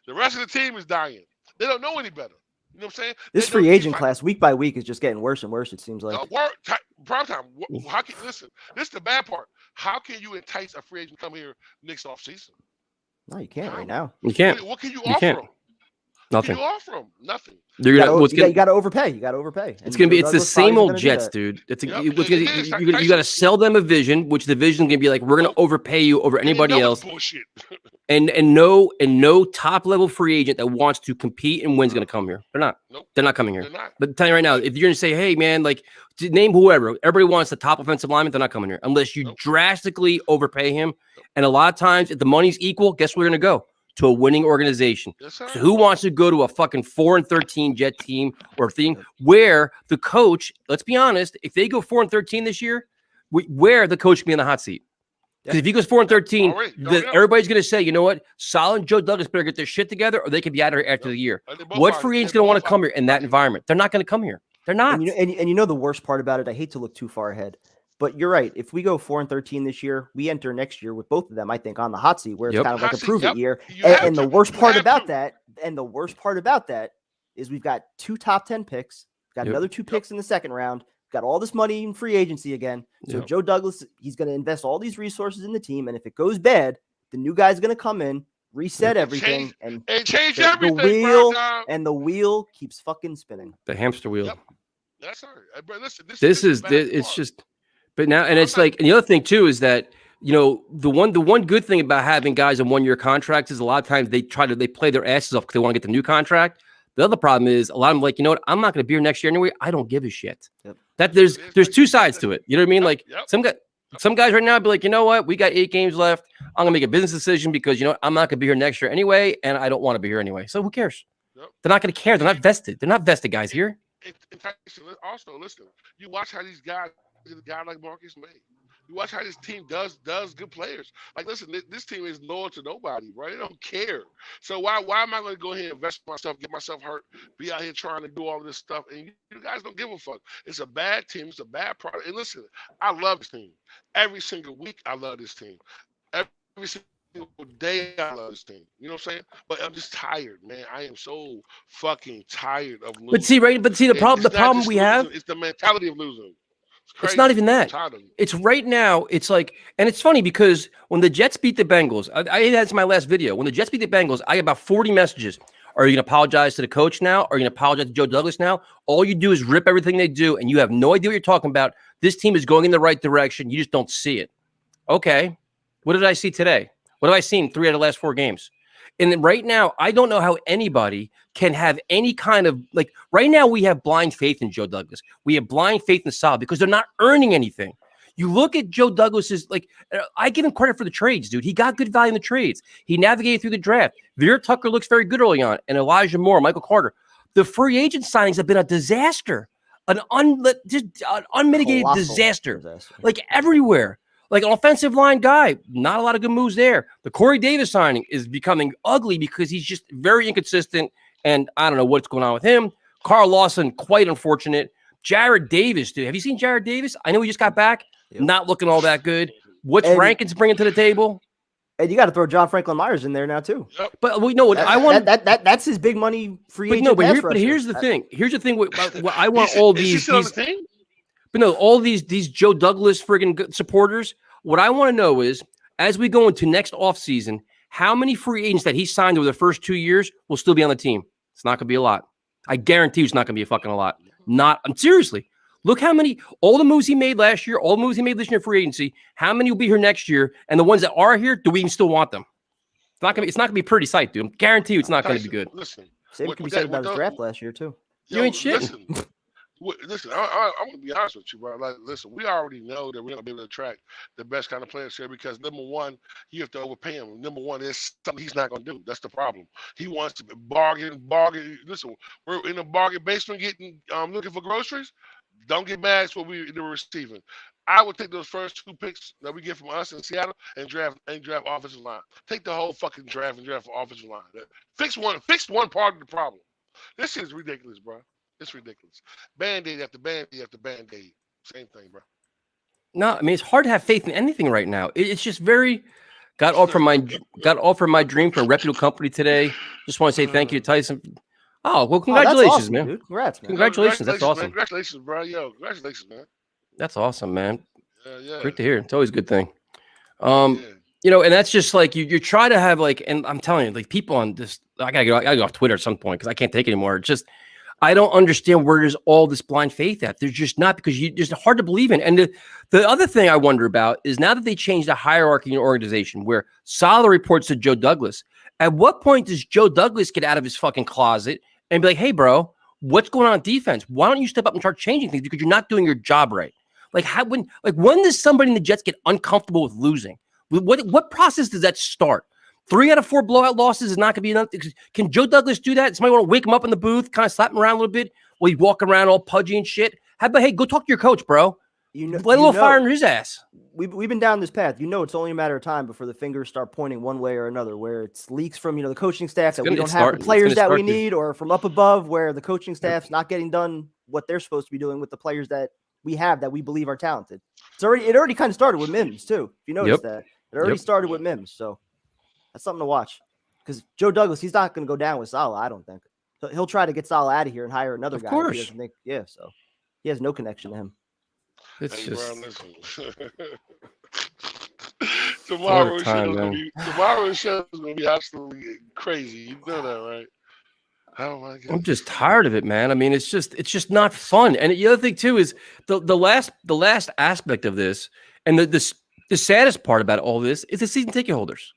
The rest of the team is dying. They don't know any better. You know what I'm saying? This free agent class, week by week, is just getting worse and worse. It seems like. Prime time. How can listen? This is the bad part. How can you entice a free agent to come here next off season? No, you can't right now. You can't. What can you offer them? Nothing. What can you offer them? Nothing. You got to overpay. You got to overpay. It's gonna be. It's the same old Jets, dude. You got to sell them a vision, which the vision is gonna be like, we're gonna overpay you over anybody else. Bullshit. and no top level free agent that wants to compete and wins gonna come here. They're not. Nope. They're not coming here. They're not. But I'm telling you right now, if you're gonna say, hey man, like name whoever, everybody wants the top offensive lineman, they're not coming here unless you drastically overpay him. And a lot of times, if the money's equal, guess where they're gonna go? To a winning organization. Yes, so who wants to go to a fucking 4-13 Jet team or thing where the coach, let's be honest, if they go 4-13 this year, where the coach can be in the hot seat. Because if he goes 4-13, everybody's going to say, you know what, Salah and Joe Douglas better get their shit together or they could be out of here after the year. What free agent's going to want to come here in that environment? They're not going to come here. They're not. And you know the worst part about it, I hate to look too far ahead, but you're right. If we go 4-13 this year, we enter next year with both of them, I think, on the hot seat, where it's kind of like a prove-it year. And the worst part about that, is we've got 2 top 10 picks, got another 2 picks in the second round, got all this money in free agency again. So Joe Douglas, he's going to invest all these resources in the team, and if it goes bad, the new guy's going to come in, reset everything, and change everything. The wheel keeps fucking spinning. The hamster wheel. Yep. That's all right. Bro, listen, it's just. But now, and it's like, and the other thing too is that, you know, the one good thing about having guys on 1-year contracts is a lot of times they play their asses off because they want to get the new contract. The other problem is a lot of them like, you know what, I'm not going to be here next year anyway. I don't give a shit. Yep. That there's 2 sides to it. You know what I mean? Like some guys right now be like, you know what, we got 8 games left. I'm gonna make a business decision because you know what? I'm not gonna be here next year anyway, and I don't want to be here anyway. So who cares? Yep. They're not gonna care. They're not vested. They're not vested guys here. Also, listen, you watch how these guys. A guy like Marcus May. You watch how this team does good players. Like, listen, this team is loyal to nobody, bro. They don't care. So why am I going to go ahead and invest myself, get myself hurt, be out here trying to do all of this stuff, and you guys don't give a fuck. It's a bad team. It's a bad product. And listen, I love this team. Every single week, I love this team. Every single day, I love this team. You know what I'm saying? But I'm just tired, man. I am so fucking tired of losing. But see, the problem we have is the mentality of losing. It's not even that. It's right now. It's like, and it's funny because when the Jets beat the Bengals, that's my last video. When the Jets beat the Bengals, I got about 40 messages. Are you going to apologize to the coach now? Are you going to apologize to Joe Douglas now? All you do is rip everything they do, and you have no idea what you're talking about. This team is going in the right direction. You just don't see it. Okay. What did I see today? What have I seen 3 out of the last 4 games? And then right now, I don't know how anybody can have any kind of, like, right now we have blind faith in Joe Douglas. We have blind faith in Salah because they're not earning anything. You look at Joe Douglas's, like, I give him credit for the trades, dude. He got good value in the trades. He navigated through the draft. Vera Tucker looks very good early on, and Elijah Moore, Michael Carter. The free agent signings have been a disaster, an unmitigated disaster, like everywhere. Like an offensive line guy, not a lot of good moves there. The Corey Davis signing is becoming ugly because he's just very inconsistent, and I don't know what's going on with him. Carl Lawson, quite unfortunate. Jared Davis, dude. Have you seen Jared Davis? I know he just got back. Yep. Not looking all that good. What's Rankins bringing to the table? And you got to throw John Franklin Myers in there now too. Yep. But we know what I want. That's his big money free agent. But here's the thing. Here's the thing. What I want all these. But no, all these Joe Douglas friggin' supporters, what I want to know is, as we go into next offseason, how many free agents that he signed over the first 2 years will still be on the team? It's not going to be a lot. I guarantee you it's not going to be a fucking a lot. Seriously. Look how many, all the moves he made last year, all the moves he made this year in free agency, how many will be here next year? And the ones that are here, do we even still want them? It's not going to be a pretty sight, dude. I guarantee you it's not going to be good. Listen. Same can be said about his draft last year, too. You ain't shitting. Listen, I'm going to be honest with you, bro. Like, listen, we already know that we're going to be able to attract the best kind of players here because, number one, you have to overpay him. Number one, there's something he's not going to do. That's the problem. He wants to bargain. Listen, we're in a bargain basement getting looking for groceries. Don't get mad at what we're receiving. I would take those first 2 picks that we get from us in Seattle and draft offensive line. Take the whole fucking draft and draft offensive line. Fix one part of the problem. This shit is ridiculous, bro. It's ridiculous. Band-aid after Band-aid after Band-aid. Same thing, bro. No, I mean, it's hard to have faith in anything right now. It's just very. Got offered my dream from a reputable company today. Just want to say thank you to Tyson. Oh, well, That's congratulations, awesome, man. dude. Congrats, man. Congratulations. That's awesome. Man. Congratulations, bro. Yo, congratulations, man. That's awesome, man. Yeah. Great to hear. It's always a good thing. Yeah. You know, and that's just like you try to have like, and I'm telling you, like people on this, I gotta go off Twitter at some point because I can't take it anymore. It's just, I don't understand where there's all this blind faith at. There's just not, because you just hard to believe in. And the other thing I wonder about is now that they changed the hierarchy in your organization where Salah reports to Joe Douglas, at what point does Joe Douglas get out of his fucking closet and be like, hey, bro, what's going on defense? Why don't you step up and start changing things because you're not doing your job right? Like when does somebody in the Jets get uncomfortable with losing? What process does that start? 3 out of 4 blowout losses is not going to be enough. Can Joe Douglas do that? Somebody want to wake him up in the booth, kind of slap him around a little bit while he's walking around all pudgy and shit? How about, hey, go talk to your coach, bro. Let a little fire in his ass. We've been down this path. It's only a matter of time before the fingers start pointing one way or another, where it's leaks from, the coaching staff that we don't have the players that we need, or from up above where the coaching staff's not getting done what they're supposed to be doing with the players that we have that we believe are talented. It already kind of started with Mims too. If you notice that. It already started with Mims. So that's something to watch. Because Joe Douglas, he's not going to go down with Salah, I don't think. He'll try to get Salah out of here and hire another guy. Of course. So he has no connection to him. It's hey, just... bro, listen. Tomorrow's show is going to be absolutely crazy. You know that, right? Oh my God. I'm just tired of it, man. I mean, it's just not fun. And the other thing too is the last aspect of this, and the saddest part about all this is the season ticket holders.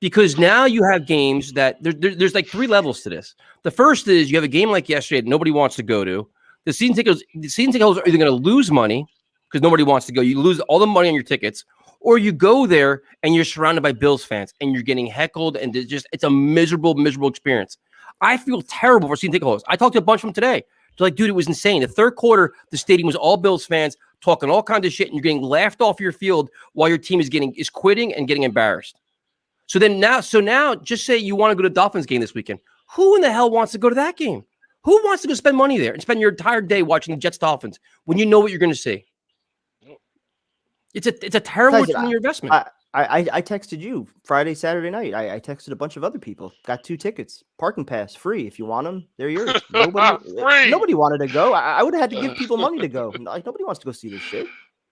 Because now you have games that there's like 3 levels to this. The first is you have a game like yesterday that nobody wants to go to. The season ticket holders are either going to lose money because nobody wants to go. You lose all the money on your tickets, or you go there and you're surrounded by Bills fans and you're getting heckled, and it's a miserable experience. I feel terrible for season ticket holders. I talked to a bunch of them today. They're like, dude, it was insane. The third quarter, the stadium was all Bills fans talking all kinds of shit, and you're getting laughed off your field while your team is quitting and getting embarrassed. So now, just say you want to go to the Dolphins game this weekend. Who in the hell wants to go to that game? Who wants to go spend money there and spend your entire day watching the Jets Dolphins when you know what you're going to see? It's a terrible return on your investment. I texted you Friday, Saturday night. I texted a bunch of other people. Got 2 tickets, parking pass, free. If you want them, they're yours. Nobody wanted to go. I would have had to give people money to go. Like, nobody wants to go see this shit.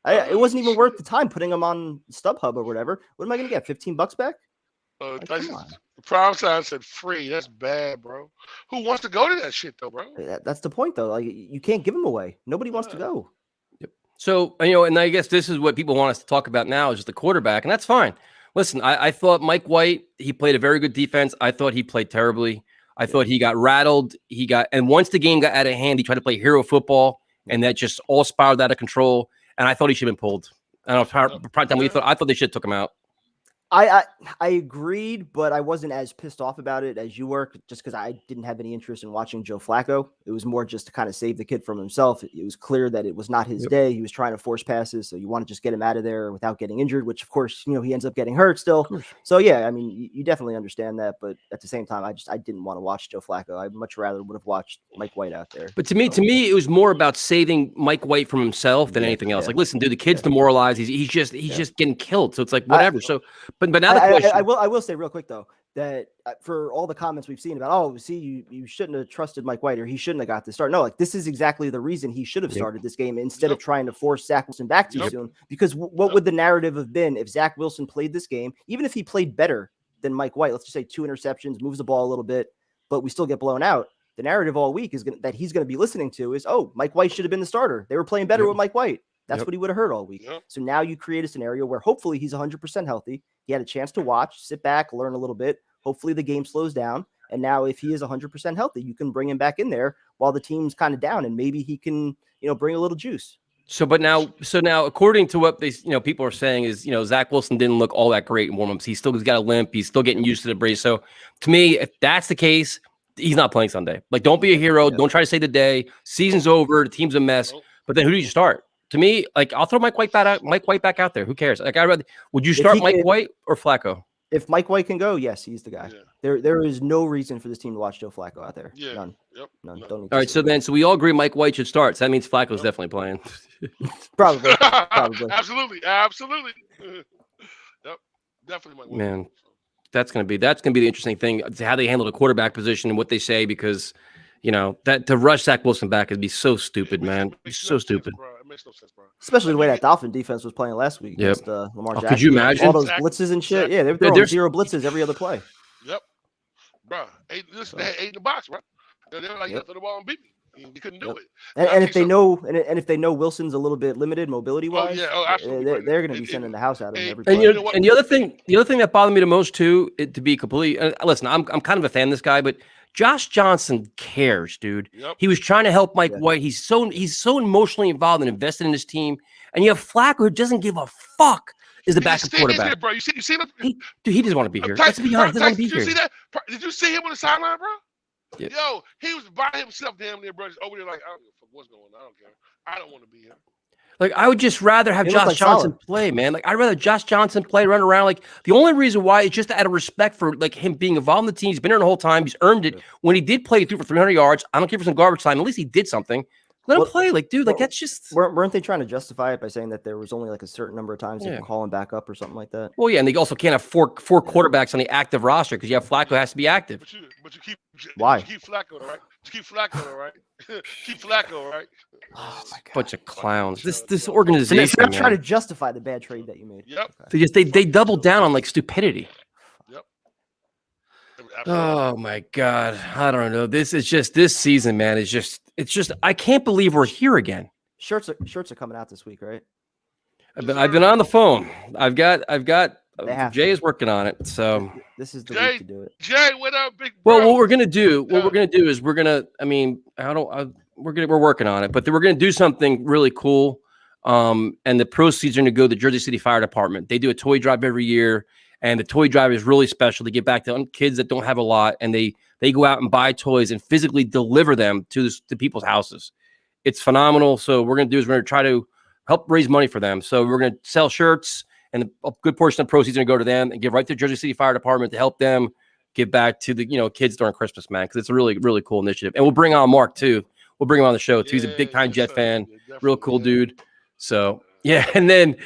It wasn't even worth the time putting them on StubHub or whatever. What am I going to get? $15 back? Prime time said free. That's bad, bro. Who wants to go to that shit though, bro? That's the point though. Like, you can't give them away. Nobody wants to go. Yep. So, and I guess this is what people want us to talk about now is just the quarterback, and that's fine. Listen, I thought Mike White, he played a very good defense. I thought he played terribly. I thought he got rattled. And once the game got out of hand, he tried to play hero football, and that just all spiraled out of control. And I thought he should have been pulled. I don't know. Prime time, I thought they should have took him out. I agreed, but I wasn't as pissed off about it as you were, just because I didn't have any interest in watching Joe Flacco. It was more just to kind of save the kid from himself. It was clear that it was not his day. He was trying to force passes, so you want to just get him out of there without getting injured, which of course, he ends up getting hurt still. So yeah, I mean, you definitely understand that, but at the same time, I didn't want to watch Joe Flacco. I much rather would have watched Mike White out there. But to me, it was more about saving Mike White from himself than anything else. Like, listen, dude, the kid's demoralized. He's just getting killed. So it's like whatever. But now the question. I will say real quick though that for all the comments we've seen about, you shouldn't have trusted Mike White, or he shouldn't have got the start. No, like, this is exactly the reason he should have started this game instead of trying to force Zach Wilson back too soon. Because what would the narrative have been if Zach Wilson played this game, even if he played better than Mike White? Let's just say 2 interceptions, moves the ball a little bit, but we still get blown out. The narrative all week is that he's going to be listening to is, Mike White should have been the starter. They were playing better with Mike White. That's what he would have heard all week. So now you create a scenario where hopefully he's 100% healthy. He had a chance to watch, sit back, learn a little bit. Hopefully the game slows down. And now if he is 100% healthy, you can bring him back in there while the team's kind of down, and maybe he can, bring a little juice. So now, according to what people are saying is, Zach Wilson didn't look all that great in warmups. He's got a limp. He's still getting used to the brace. So to me, if that's the case, he's not playing Sunday. Like, don't be a hero. Don't try to save the day. Season's over. The team's a mess. But then who do you start? To me, like, I'll throw Mike White back out there. Who cares? Like, would you start Mike White or Flacco? If Mike White can go, yes, he's the guy. Yeah. There is no reason for this team to watch Joe Flacco out there. Yeah. None. Yep. None. No. Don't need All right, so we all agree Mike White should start. So that means Flacco's definitely playing. Probably. Absolutely. Yep. Definitely Mike White. Man, that's gonna be the interesting thing, how they handle the quarterback position and what they say, because that to rush Zach Wilson back would be so stupid, man. It's so stupid. It makes no sense, bro. Especially the way that Dolphin defense was playing last week against Lamar Jackson. Could you imagine all those blitzes and shit? Yeah, they were throwing 0 blitzes every other play. Yep, bro. They had 8 in the box, bro. They were like, throw the ball and beat me. You couldn't do it. And if they know Wilson's a little bit limited mobility wise, absolutely, they're going to be sending the house out of him every and, play. and the other thing that bothered me the most too, to be completely listen, I'm kind of a fan of this guy, but Josh Johnson cares, dude. Yep. He was trying to help Mike White. He's so emotionally involved and invested in his team. And you have Flacco, who doesn't give a fuck, is the backup quarterback. Here, bro. You see him? Dude, he doesn't want to be here. Let's be honest, he doesn't want to be Did here. You see that? Did you see him on the sideline, bro? Yeah. Yo, he was by himself damn near, bro. Over there like, I don't give a fuck what's going on. I don't care. I don't want to be here. Like, I would just rather have Josh Johnson play, man. Like, I'd rather Josh Johnson play, run around. Like, the only reason why is just out of respect for, like, him being involved in the team. He's been there the whole time. He's earned it. When he did play, he threw for 300 yards. I don't care for some garbage time. At least he did something. Let him play. Like, dude, like, that's just... Weren't they trying to justify it by saying that there was only, like, a certain number of times they could call him back up or something like that? Well, yeah, and they also can't have four quarterbacks on the active roster because you have Flacco has to be active. But you keep... Why? You keep Flacco, right? Keep Flacco, right? Keep Flacco, right? Oh, my God. Bunch of clowns. This organization, they're trying to justify the bad trade that you made. Yep. They doubled down on, like, stupidity. Yep. Oh, my God. I don't know. This season, man, it's just I can't believe we're here again. Shirts are coming out this week, right? I've been on the phone. I've got Jay is working on it. So this is the week to do it. Jay, what up, big bro? Well, what we're gonna do is we're working on it, but we're gonna do something really cool. And the proceeds are gonna go to the Jersey City Fire Department. They do a toy drive every year, and the toy drive is really special to get back to kids that don't have a lot, and they go out and buy toys and physically deliver them to people's houses. It's phenomenal. So what we're going to do is we're going to try to help raise money for them. So we're going to sell shirts, and a good portion of the proceeds are going to go to them and give right to the Jersey City Fire Department to help them give back to the kids during Christmas, man, because it's a really, really cool initiative. And we'll bring on Mark too. We'll bring him on the show too. He's a big time Jet fan, real cool dude. So yeah, and then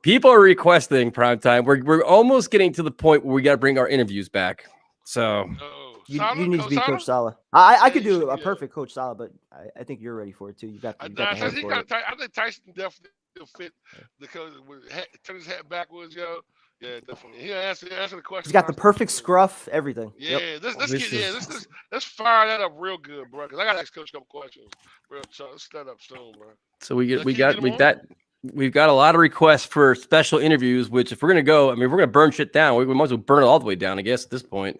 people are requesting primetime. We're almost getting to the point where we got to bring our interviews back. So. You need to be Coach Salah. I could do a perfect Coach Salah, but I think you're ready for it too. You got the hand for it. I think Tyson definitely will fit because turn his hat backwards, yo. Yeah, definitely. He'll answer the question. He's got the perfect scruff, everything. Yeah, let's fire that up real good, bro. Because I got to ask Coach a couple questions. Real, so let's set up soon, bro. So we've got a lot of requests for special interviews. Which, if we're gonna go, I mean, if we're gonna burn shit down, we might as well burn it all the way down, I guess, at this point.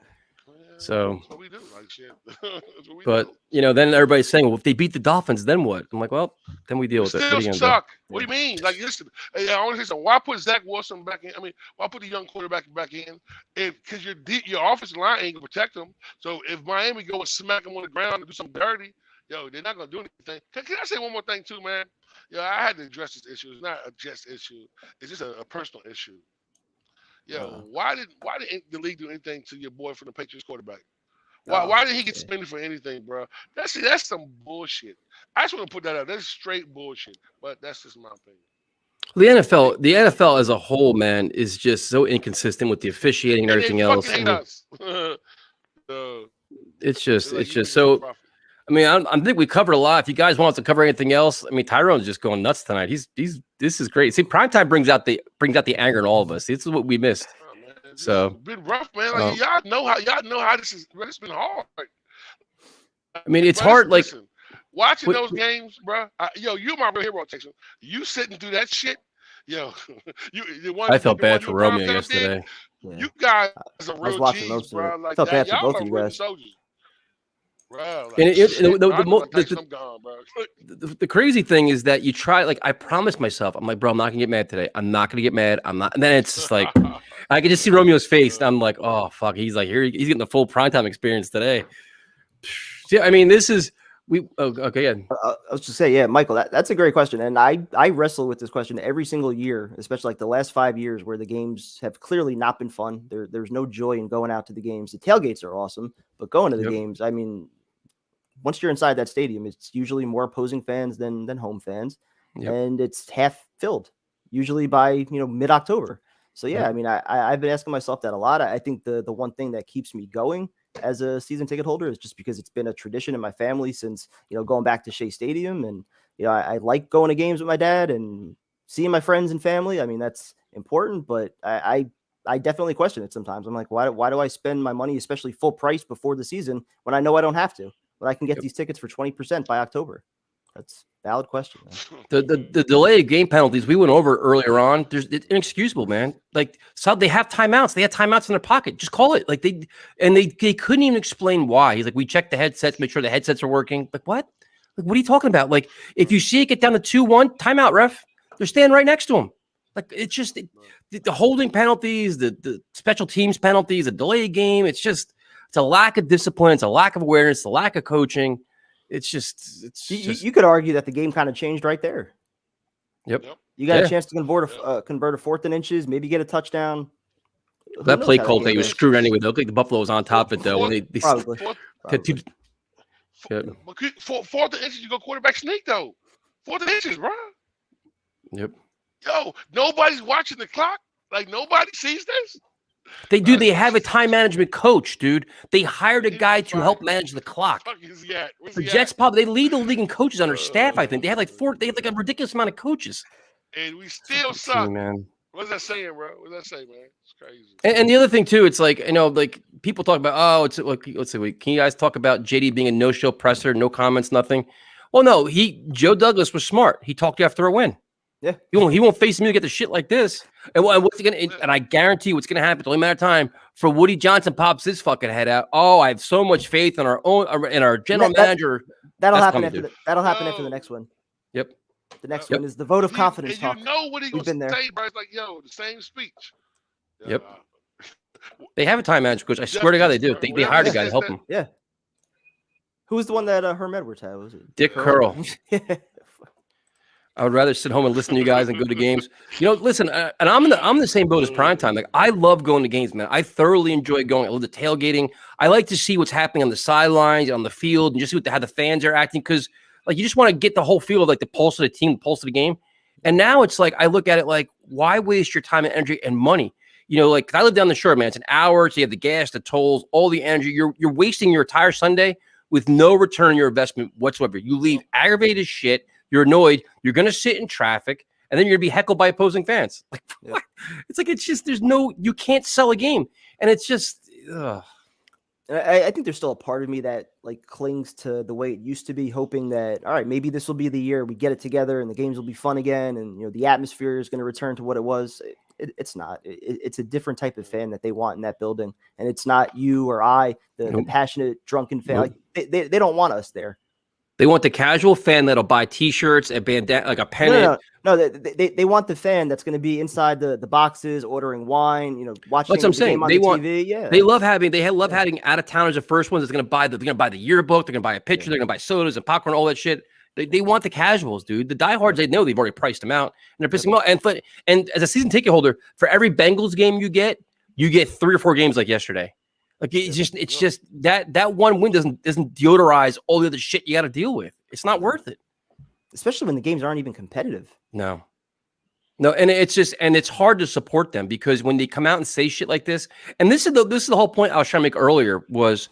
So, that's what we do, like shit. Then everybody's saying, well, if they beat the Dolphins, then what? I'm like, well, then we deal with it. Still suck. What do you mean? Like, listen, I want to say something. Why put Zach Wilson back in? I mean, why put the young quarterback back in? Because your offensive line ain't gonna protect them. So if Miami go and smack them on the ground and do something dirty, they're not gonna do anything. Can I say one more thing too, man? I had to address this issue. It's not a Jets issue. It's just a personal issue. Why did the league do anything to your boy from the Patriots quarterback? Why did he get suspended for anything, bro? That's some bullshit. I just want to put that out. That's straight bullshit. But that's just my opinion. The NFL as a whole, man, is just so inconsistent with the officiating and everything else. It's just so. I mean, I think we covered a lot. If you guys want us to cover anything else, I mean, Tyrone's just going nuts tonight. This is great. See, primetime brings out the anger in all of us. This is what we missed. So it's been rough, man. Like y'all know how this is. It's been hard. I mean, it's hard. Listen, watching those games, bro. You're my real hero, Texas. You sitting through that shit. I felt bad for Romeo yesterday. You guys are real G's, bro. Like, felt bad for y'all both of you guys. Soldiers. Bro, like, the crazy thing is that you try, like, I promised myself, I'm like, bro, I'm not gonna get mad today. I'm not gonna get mad. I'm not. And then it's just like, I can just see Romeo's face, and I'm like, oh fuck, he's like, here, he's getting the full primetime experience today. Yeah, I mean, Okay, yeah. I was just say, yeah, Michael, that's a great question. And I wrestle with this question every single year, especially like the last 5 years where the games have clearly not been fun. There's no joy in going out to the games. The tailgates are awesome, but going to the games, I mean, once you're inside that stadium, it's usually more opposing fans than home fans. And it's half filled, usually by, mid-October. So, yeah, I mean, I've been asking myself that a lot. I think the one thing that keeps me going as a season ticket holder is just because it's been a tradition in my family since, going back to Shea Stadium. And, I like going to games with my dad and seeing my friends and family. I mean, that's important, but I definitely question it sometimes. I'm like, why do I spend my money, especially full price before the season when I know I don't have to, when I can get these tickets for 20% by October? That's a valid question, man. The delay of game penalties we went over earlier on. It's inexcusable, man. Like, so they have timeouts. They had timeouts in their pocket. Just call it. Like they couldn't even explain why. He's like, we checked the headsets, make sure the headsets are working. Like, what? Like, what are you talking about? Like, if you see it get down to 2-1, timeout, ref. They're standing right next to him. Like, it's just the holding penalties, the special teams penalties, the delay game. It's a lack of discipline. It's a lack of awareness. A lack of coaching. You could argue that the game kind of changed right there. Yep. You got a chance to convert a 4th and inches, maybe get a touchdown. That play call thing was screwed anyway. It looked like the Buffalo was on top of it, though. Probably. Fourth and inches, you go quarterback sneak, though. 4th and inches, bro. Yep. Yo, nobody's watching the clock. Like, nobody sees this. They do. They have a time management coach, dude. They hired a guy to help manage the clock. The Jets they lead the league in coaches on their staff. I think they have like a ridiculous amount of coaches. And we still suck, man. What's that saying, bro? What's that say, man? It's crazy. And the other thing too, it's like, like people talk about, it's like, let's see, can you guys talk about JD being a no-show presser, no comments, nothing? Well, no, Joe Douglas was smart. He talked to you after a win. Yeah, he won't face me to get the shit like this. And what's he gonna? And I guarantee what's gonna happen. It's only a matter of time for Woody Johnson pops his fucking head out. Oh, I have so much faith in our general manager. That'll happen after the next one. Yep. The next one is the vote of confidence talk. You know what he's going to say, bro? It's like, the same speech. Yep. They have a time management coach. I swear to God, they do. They hired a guy to help them. Yeah. Who was the one that Herm Edwards had? Was it Dick Curl? I would rather sit home and listen to you guys and go to games. Listen, and I'm in the same boat as Primetime. Like, I love going to games, man. I thoroughly enjoy going. I love the tailgating. I like to see what's happening on the sidelines, on the field, and just see how the fans are acting, because like you just want to get the whole feel of like the pulse of the team, the pulse of the game. And now it's like I look at it like, why waste your time and energy and money? Like, 'cause I live down the shore, man. It's an hour, so you have the gas, the tolls, all the energy. You're wasting your entire Sunday with no return on your investment whatsoever. You leave aggravated as shit. You're annoyed. You're going to sit in traffic, and then you're going to be heckled by opposing fans. Like, what? It's like, it's just, you can't sell a game. And it's just, ugh. I think there's still a part of me that like clings to the way it used to be, hoping that, all right, maybe this will be the year we get it together and the games will be fun again. And, the atmosphere is going to return to what it was. It's not. It's a different type of fan that they want in that building. And it's not you or I, the passionate, drunken fan. Nope. Like they don't want us there. They want the casual fan that'll buy T-shirts, a bandana, like a pennant. No. They want the fan that's going to be inside the boxes, ordering wine, watching. That's what I'm saying. Game on they the want. TV. Yeah. They love having out of towners. The first ones that's going to buy the yearbook. They're going to buy a picture. They're going to buy sodas and popcorn, all that shit. They want the casuals, dude. The diehards, they know they've already priced them out, and they're pissing them off. And as a season ticket holder, for every Bengals game you get 3 or 4 games like yesterday. Like, it's just that one win doesn't deodorize all the other shit you got to deal with. It's not worth it, especially when the games aren't even competitive. No, and it's hard to support them, because when they come out and say shit like this, and this is the whole point I was trying to make earlier was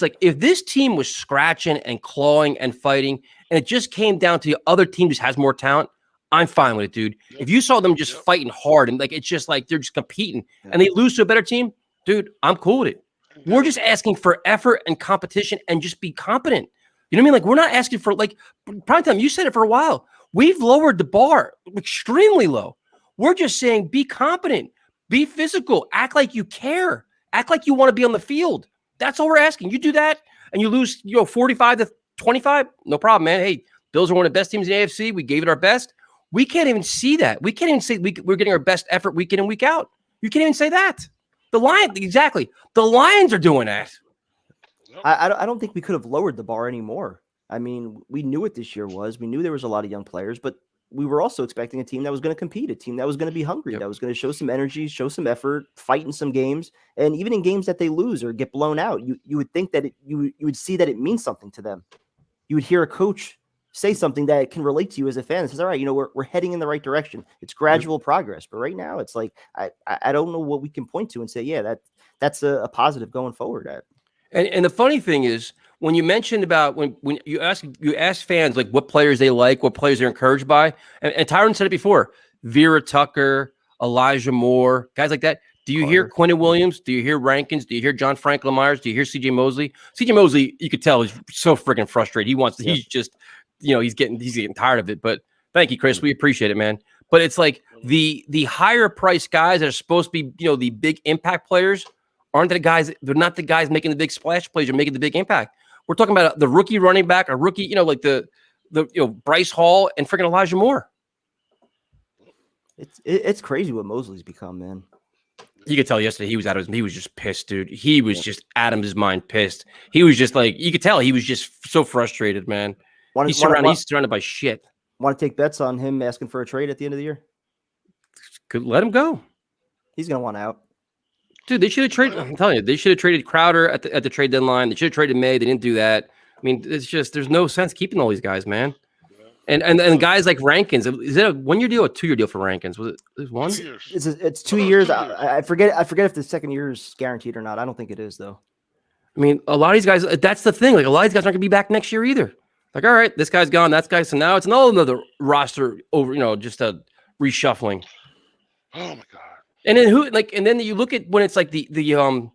like, if this team was scratching and clawing and fighting, and it just came down to the other team just has more talent, I'm fine with it, dude. If you saw them just fighting hard and like it's just like they're just competing and they lose to a better team, dude, I'm cool with it. We're just asking for effort and competition and just be competent. You know what I mean? Like, we're not asking for, like, Primetime, you said it for a while. We've lowered the bar extremely low. We're just saying, be competent, be physical, act like you care, act like you want to be on the field. That's all we're asking. You do that and you lose, 45-25, no problem, man. Hey, Bills are one of the best teams in the AFC. We gave it our best. We can't even see that. We can't even say we're getting our best effort week in and week out. You can't even say that. The Lions are doing that. I don't think we could have lowered the bar anymore. I mean, we knew what this year was. We knew there was a lot of young players, but we were also expecting a team that was going to compete, a team that was going to be hungry, that was going to show some energy, show some effort, fight in some games. And even in games that they lose or get blown out, you would think that you would see that it means something to them. You would hear a coach say something that can relate to you as a fan. It says, all right, we're heading in the right direction. It's gradual progress. But right now it's like, I don't know what we can point to and say, yeah, that's a positive going forward at. And the funny thing is, when you mentioned about when you ask fans like what players they like, what players they're encouraged by, and Tyron said it before, Vera Tucker, Elijah Moore, guys like that. Do you hear Quinnen Williams? Do you hear Rankins? Do you hear John Franklin Myers? Do you hear CJ Mosley? CJ Mosley, you could tell, is so freaking frustrated. He's just, he's getting tired of it. But thank you, Chris. We appreciate it, man. But it's like the higher priced guys that are supposed to be, the big impact players aren't the guys. They're not the guys making the big splash plays or making the big impact. We're talking about the rookie running back, a rookie, like the Bryce Hall and freaking Elijah Moore. It's crazy what Mosley's become, man. You could tell yesterday he was just pissed, dude. He was just out of his mind pissed. He was just like, you could tell he was just so frustrated, man. He's surrounded by shit. Want to take bets on him asking for a trade at the end of the year? Could let him go. He's going to want out. Dude, they should have traded. I'm telling you, they should have traded Crowder at the trade deadline. They should have traded May. They didn't do that. I mean, it's just there's no sense keeping all these guys, man. And guys like Rankins, is it a 1-year deal or 2-year deal for Rankins? Was it one? It's 2 years. I forget if the second year is guaranteed or not. I don't think it is though. I mean, a lot of these guys. That's the thing. Like a lot of these guys aren't gonna be back next year either. Like, all right, this guy's gone. That guy's so now it's another roster over. Just a reshuffling. Oh my god. And then you look at when it's like the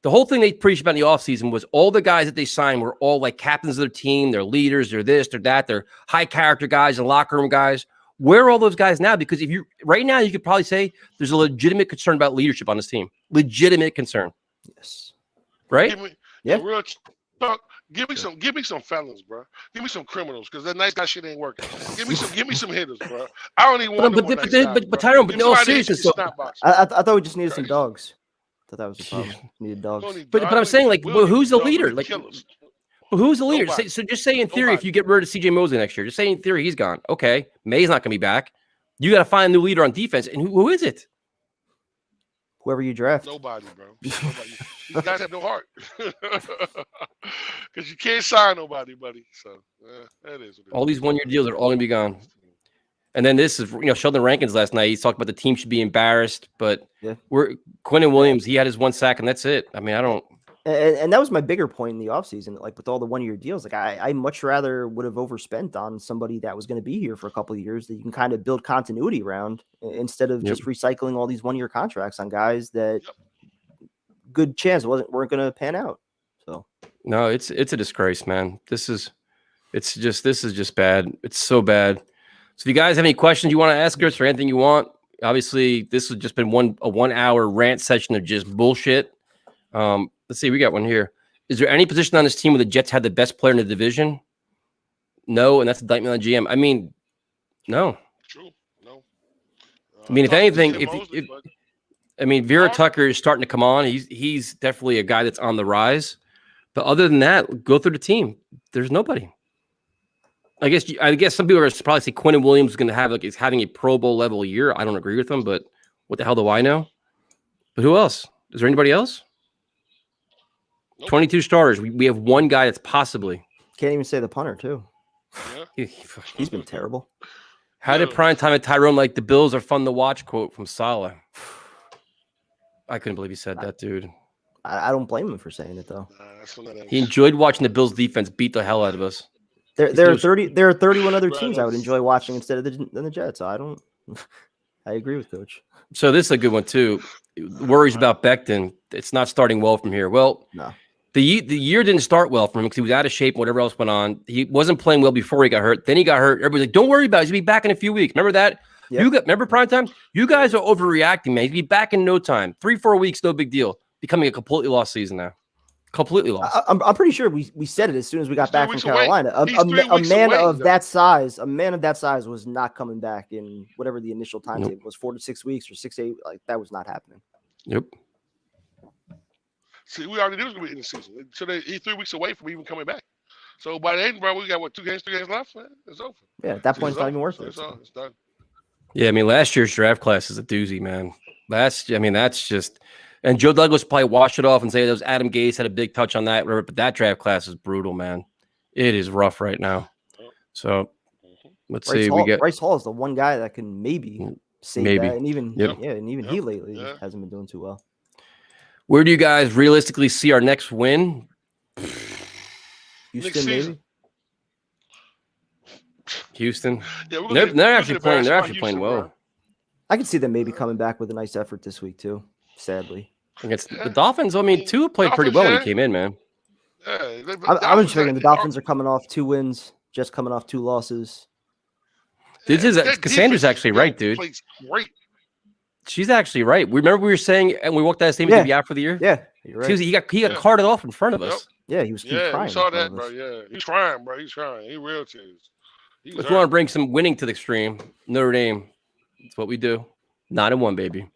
whole thing they preached about in the offseason was all the guys that they signed were all like captains of their team, they're leaders, they're this, they're that, they're high character guys and locker room guys. Where are all those guys now? Because right now you could probably say there's a legitimate concern about leadership on this team. Legitimate concern. Yes. Right? Real talk. Give me some felons, bro. Give me some criminals, because that nice guy shit ain't working. Give me some hitters, bro. I don't even want but Tyrone, but in all seriousness, I thought we just needed some dogs. I thought that was the problem. Needed dogs. But I'm saying, like, who's the leader? Like, who's the leader? So just say in theory, if you get rid of CJ Mosley next year, just say in theory he's gone. Okay, May's not going to be back. You got to find a new leader on defense, and who is it? Whoever you draft. Nobody, bro. Nobody. These guys have no heart. Because you can't sign nobody, buddy. So that is. All these 1-year deals are all going to be gone. And then this is, Sheldon Rankins last night. He's talking about the team should be embarrassed, but Quinnen Williams, he had his 1 sack, and that's it. I mean, I don't. And that was my bigger point in the offseason. Like with all the 1-year deals, like I much rather would have overspent on somebody that was going to be here for a couple of years that you can kind of build continuity around instead of just recycling all these 1-year contracts on guys that good chance weren't going to pan out. So no, it's a disgrace, man. This is just bad. It's so bad. So if you guys have any questions you want to ask us or anything you want, obviously this has just been a 1-hour rant session of just bullshit. Let's see, we got one here. Is there any position on this team where the Jets had the best player in the division? No, and that's indictment on GM. I mean, no. True. No. I mean, if anything, Vera Tucker is starting to come on. He's definitely a guy that's on the rise. But other than that, go through the team. There's nobody. I guess some people are probably say Quinnen Williams is going to have is having a Pro Bowl level year. I don't agree with them, but what the hell do I know? But who else? Is there anybody else? Nope. 22 starters. We have one guy that's possibly. Can't even say the punter too. Yeah. He's been terrible. How did primetime at Tyrone like the Bills are fun to watch? Quote from Salah. I couldn't believe he said that, dude. I don't blame him for saying it though. He enjoyed watching the Bills defense beat the hell out of us. There are 31 other teams I would enjoy watching instead of the Jets. I agree with Coach. So this is a good one too. Worries about Becton. It's not starting well from here. Well, no. The year didn't start well for him because he was out of shape and whatever else went on. He wasn't playing well before he got hurt. Then he got hurt. Everybody's like, don't worry about it. He'll be back in a few weeks. Remember that? Yep. Remember primetime? You guys are overreacting, man. He'll be back in no time. 3-4 weeks, no big deal. Becoming a completely lost season now. Completely lost. I'm pretty sure we said it as soon as we got back from Carolina. A man of that size was not coming back in whatever the initial timetable was, 4 to 6 weeks or 6 to 8. Like that was not happening. Yep. See, we already knew it was going to be in the season. So he's 3 weeks away from even coming back. So by then, bro, we got what 3 games left, man. It's over. Yeah, at that point, it's not even worth So it. it's done. Yeah, I mean, last year's draft class is a doozy, man. That's just, and Joe Douglas probably washed it off and say those Adam Gase had a big touch on that, but that draft class is brutal, man. It is rough right now. So let's see. Bryce Hall is the one guy that can maybe save that, and even he lately hasn't been doing too well. Where do you guys realistically see our next win? Houston, maybe. Houston. Yeah, they're actually playing. They're actually playing well. Bro. I can see them maybe coming back with a nice effort this week too. Sadly, against the Dolphins. I mean, Tua played pretty well when he came in, man. Yeah, I'm just figuring the Dolphins are coming off 2 wins, just coming off 2 losses. This is Cassandra's actually right, dude. Great. She's actually right. Remember we were saying, and we walked out of the stadium to be out for the year. Yeah, you're right. He got carted off in front of us. Yeah, he was crying. We saw that, bro. Yeah, he's trying, bro. He's trying. He real tears. Let's want to bring some winning to the extreme. Notre Dame. That's what we do. 9-1, baby.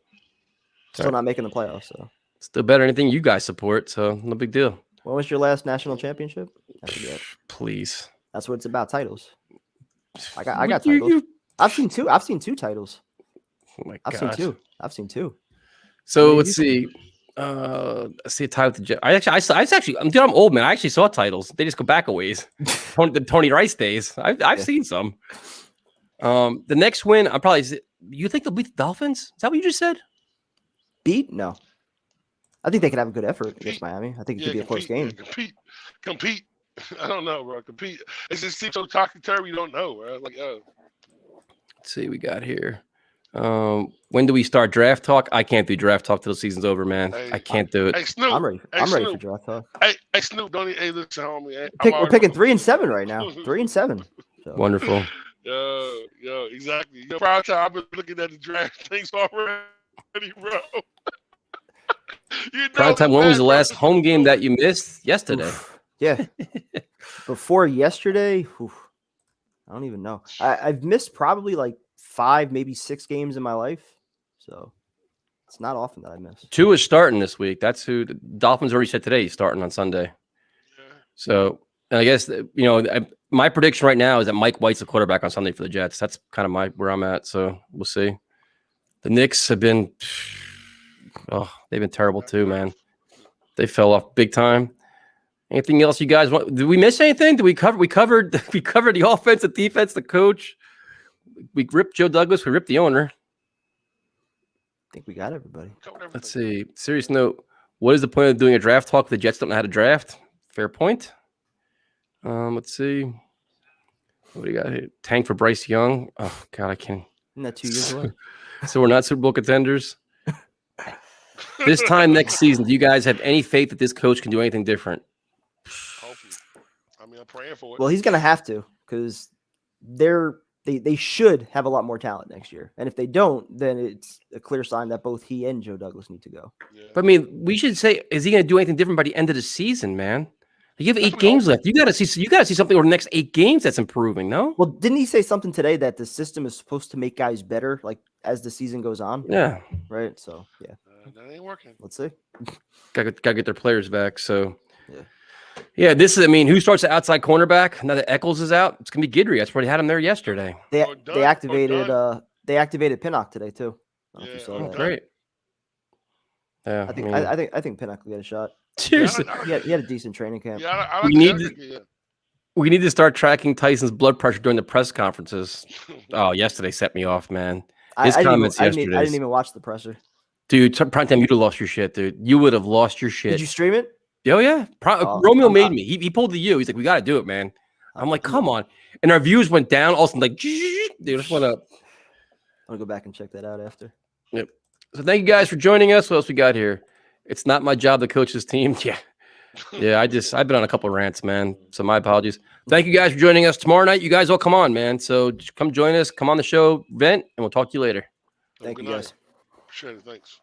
Still not making the playoffs, so still better than anything you guys support. So no big deal. When was your last national championship? Please. That's what it's about. Titles. I got titles. I've seen 2. I've seen 2 titles. Oh my I've seen two. So let's see. I see a tie with the Jets. I'm old, man. I actually saw titles. They just go back a ways. The Tony Rice days. I've seen some. The next win, you think they'll beat the Dolphins? Is that what you just said? Beat? No. I think they could have a good effort against Miami. I think it could be a close game. Compete. I don't know, bro. Compete. It just seems so topsy-turvy. You don't know, bro. Like, Let's see. We got here. When do we start draft talk? I can't do draft talk till the season's over, man. I can't do it. Hey, Snoop. I'm ready for draft talk. Hey, Snoop, don't hey, listen, homie. We're picking 3 and 7 right now. 3 and 7. So. Wonderful. Yo, exactly. Prior time, I've been looking at the draft things already, bro. Prime time. When was the last home game that you missed? Yesterday. Oof. Yeah. Before yesterday, I don't even know. I've missed probably like 5, maybe 6 games in my life. So it's not often that I miss. 2 is starting this week. That's who the Dolphins already said today. He's starting on Sunday. Yeah. So, and I guess, my prediction right now is that Mike White's the quarterback on Sunday for the Jets. That's kind of where I'm at. So we'll see. The Knicks have been, they've been terrible too, man. They fell off big time. Anything else you guys want? Did we miss anything? Did we cover? We covered the offense, the defense, the coach. We ripped Joe Douglas. We ripped the owner. I think we got everybody. Let's see. Serious note. What is the point of doing a draft talk if the Jets don't know how to draft? Fair point. Let's see. What do you got here? Tank for Bryce Young. Oh, God, I can't. Isn't that 2 years away? So we're not Super Bowl contenders. This time next season, do you guys have any faith that this coach can do anything different? Hopefully. I mean, I'm praying for it. Well, he's going to have to because they should have a lot more talent next year. And if they don't, then it's a clear sign that both he and Joe Douglas need to go. Yeah. But I mean, we should say, is he going to do anything different by the end of the season, man? You have 8 games left. You got to see something over the next 8 games that's improving, no? Well, didn't he say something today that the system is supposed to make guys better, like as the season goes on? Yeah. Right. So yeah, that ain't working. Let's see. Got to get their players back. So yeah. This is. I mean, who starts the outside cornerback now that Eccles is out? It's gonna be Guidry. That's where they had him there yesterday. They activated Pinnock today too. Great. Yeah. I think Pinnock will get a shot. Seriously, he had a decent training camp. Yeah, we need to start tracking Tyson's blood pressure during the press conferences. Oh, yesterday set me off, man. His comments yesterday. I didn't even watch the presser. Dude, prime time, you'd have lost your shit, dude. You would have lost your shit. Did you stream it? Oh, yeah. Romeo made me. He pulled the U. He's like, we got to do it, man. I'm like, come on. And our views went down. All of a sudden, like, they just went up. I'll go back and check that out after. Yep. So thank you guys for joining us. What else we got here? It's not my job to coach this team. Yeah. Yeah, I've been on a couple of rants, man. So my apologies. Thank you guys for joining us. Tomorrow night, you guys all come on, man. So just come join us, come on the show, vent, and we'll talk to you later. Thank you guys. Appreciate it. Thanks.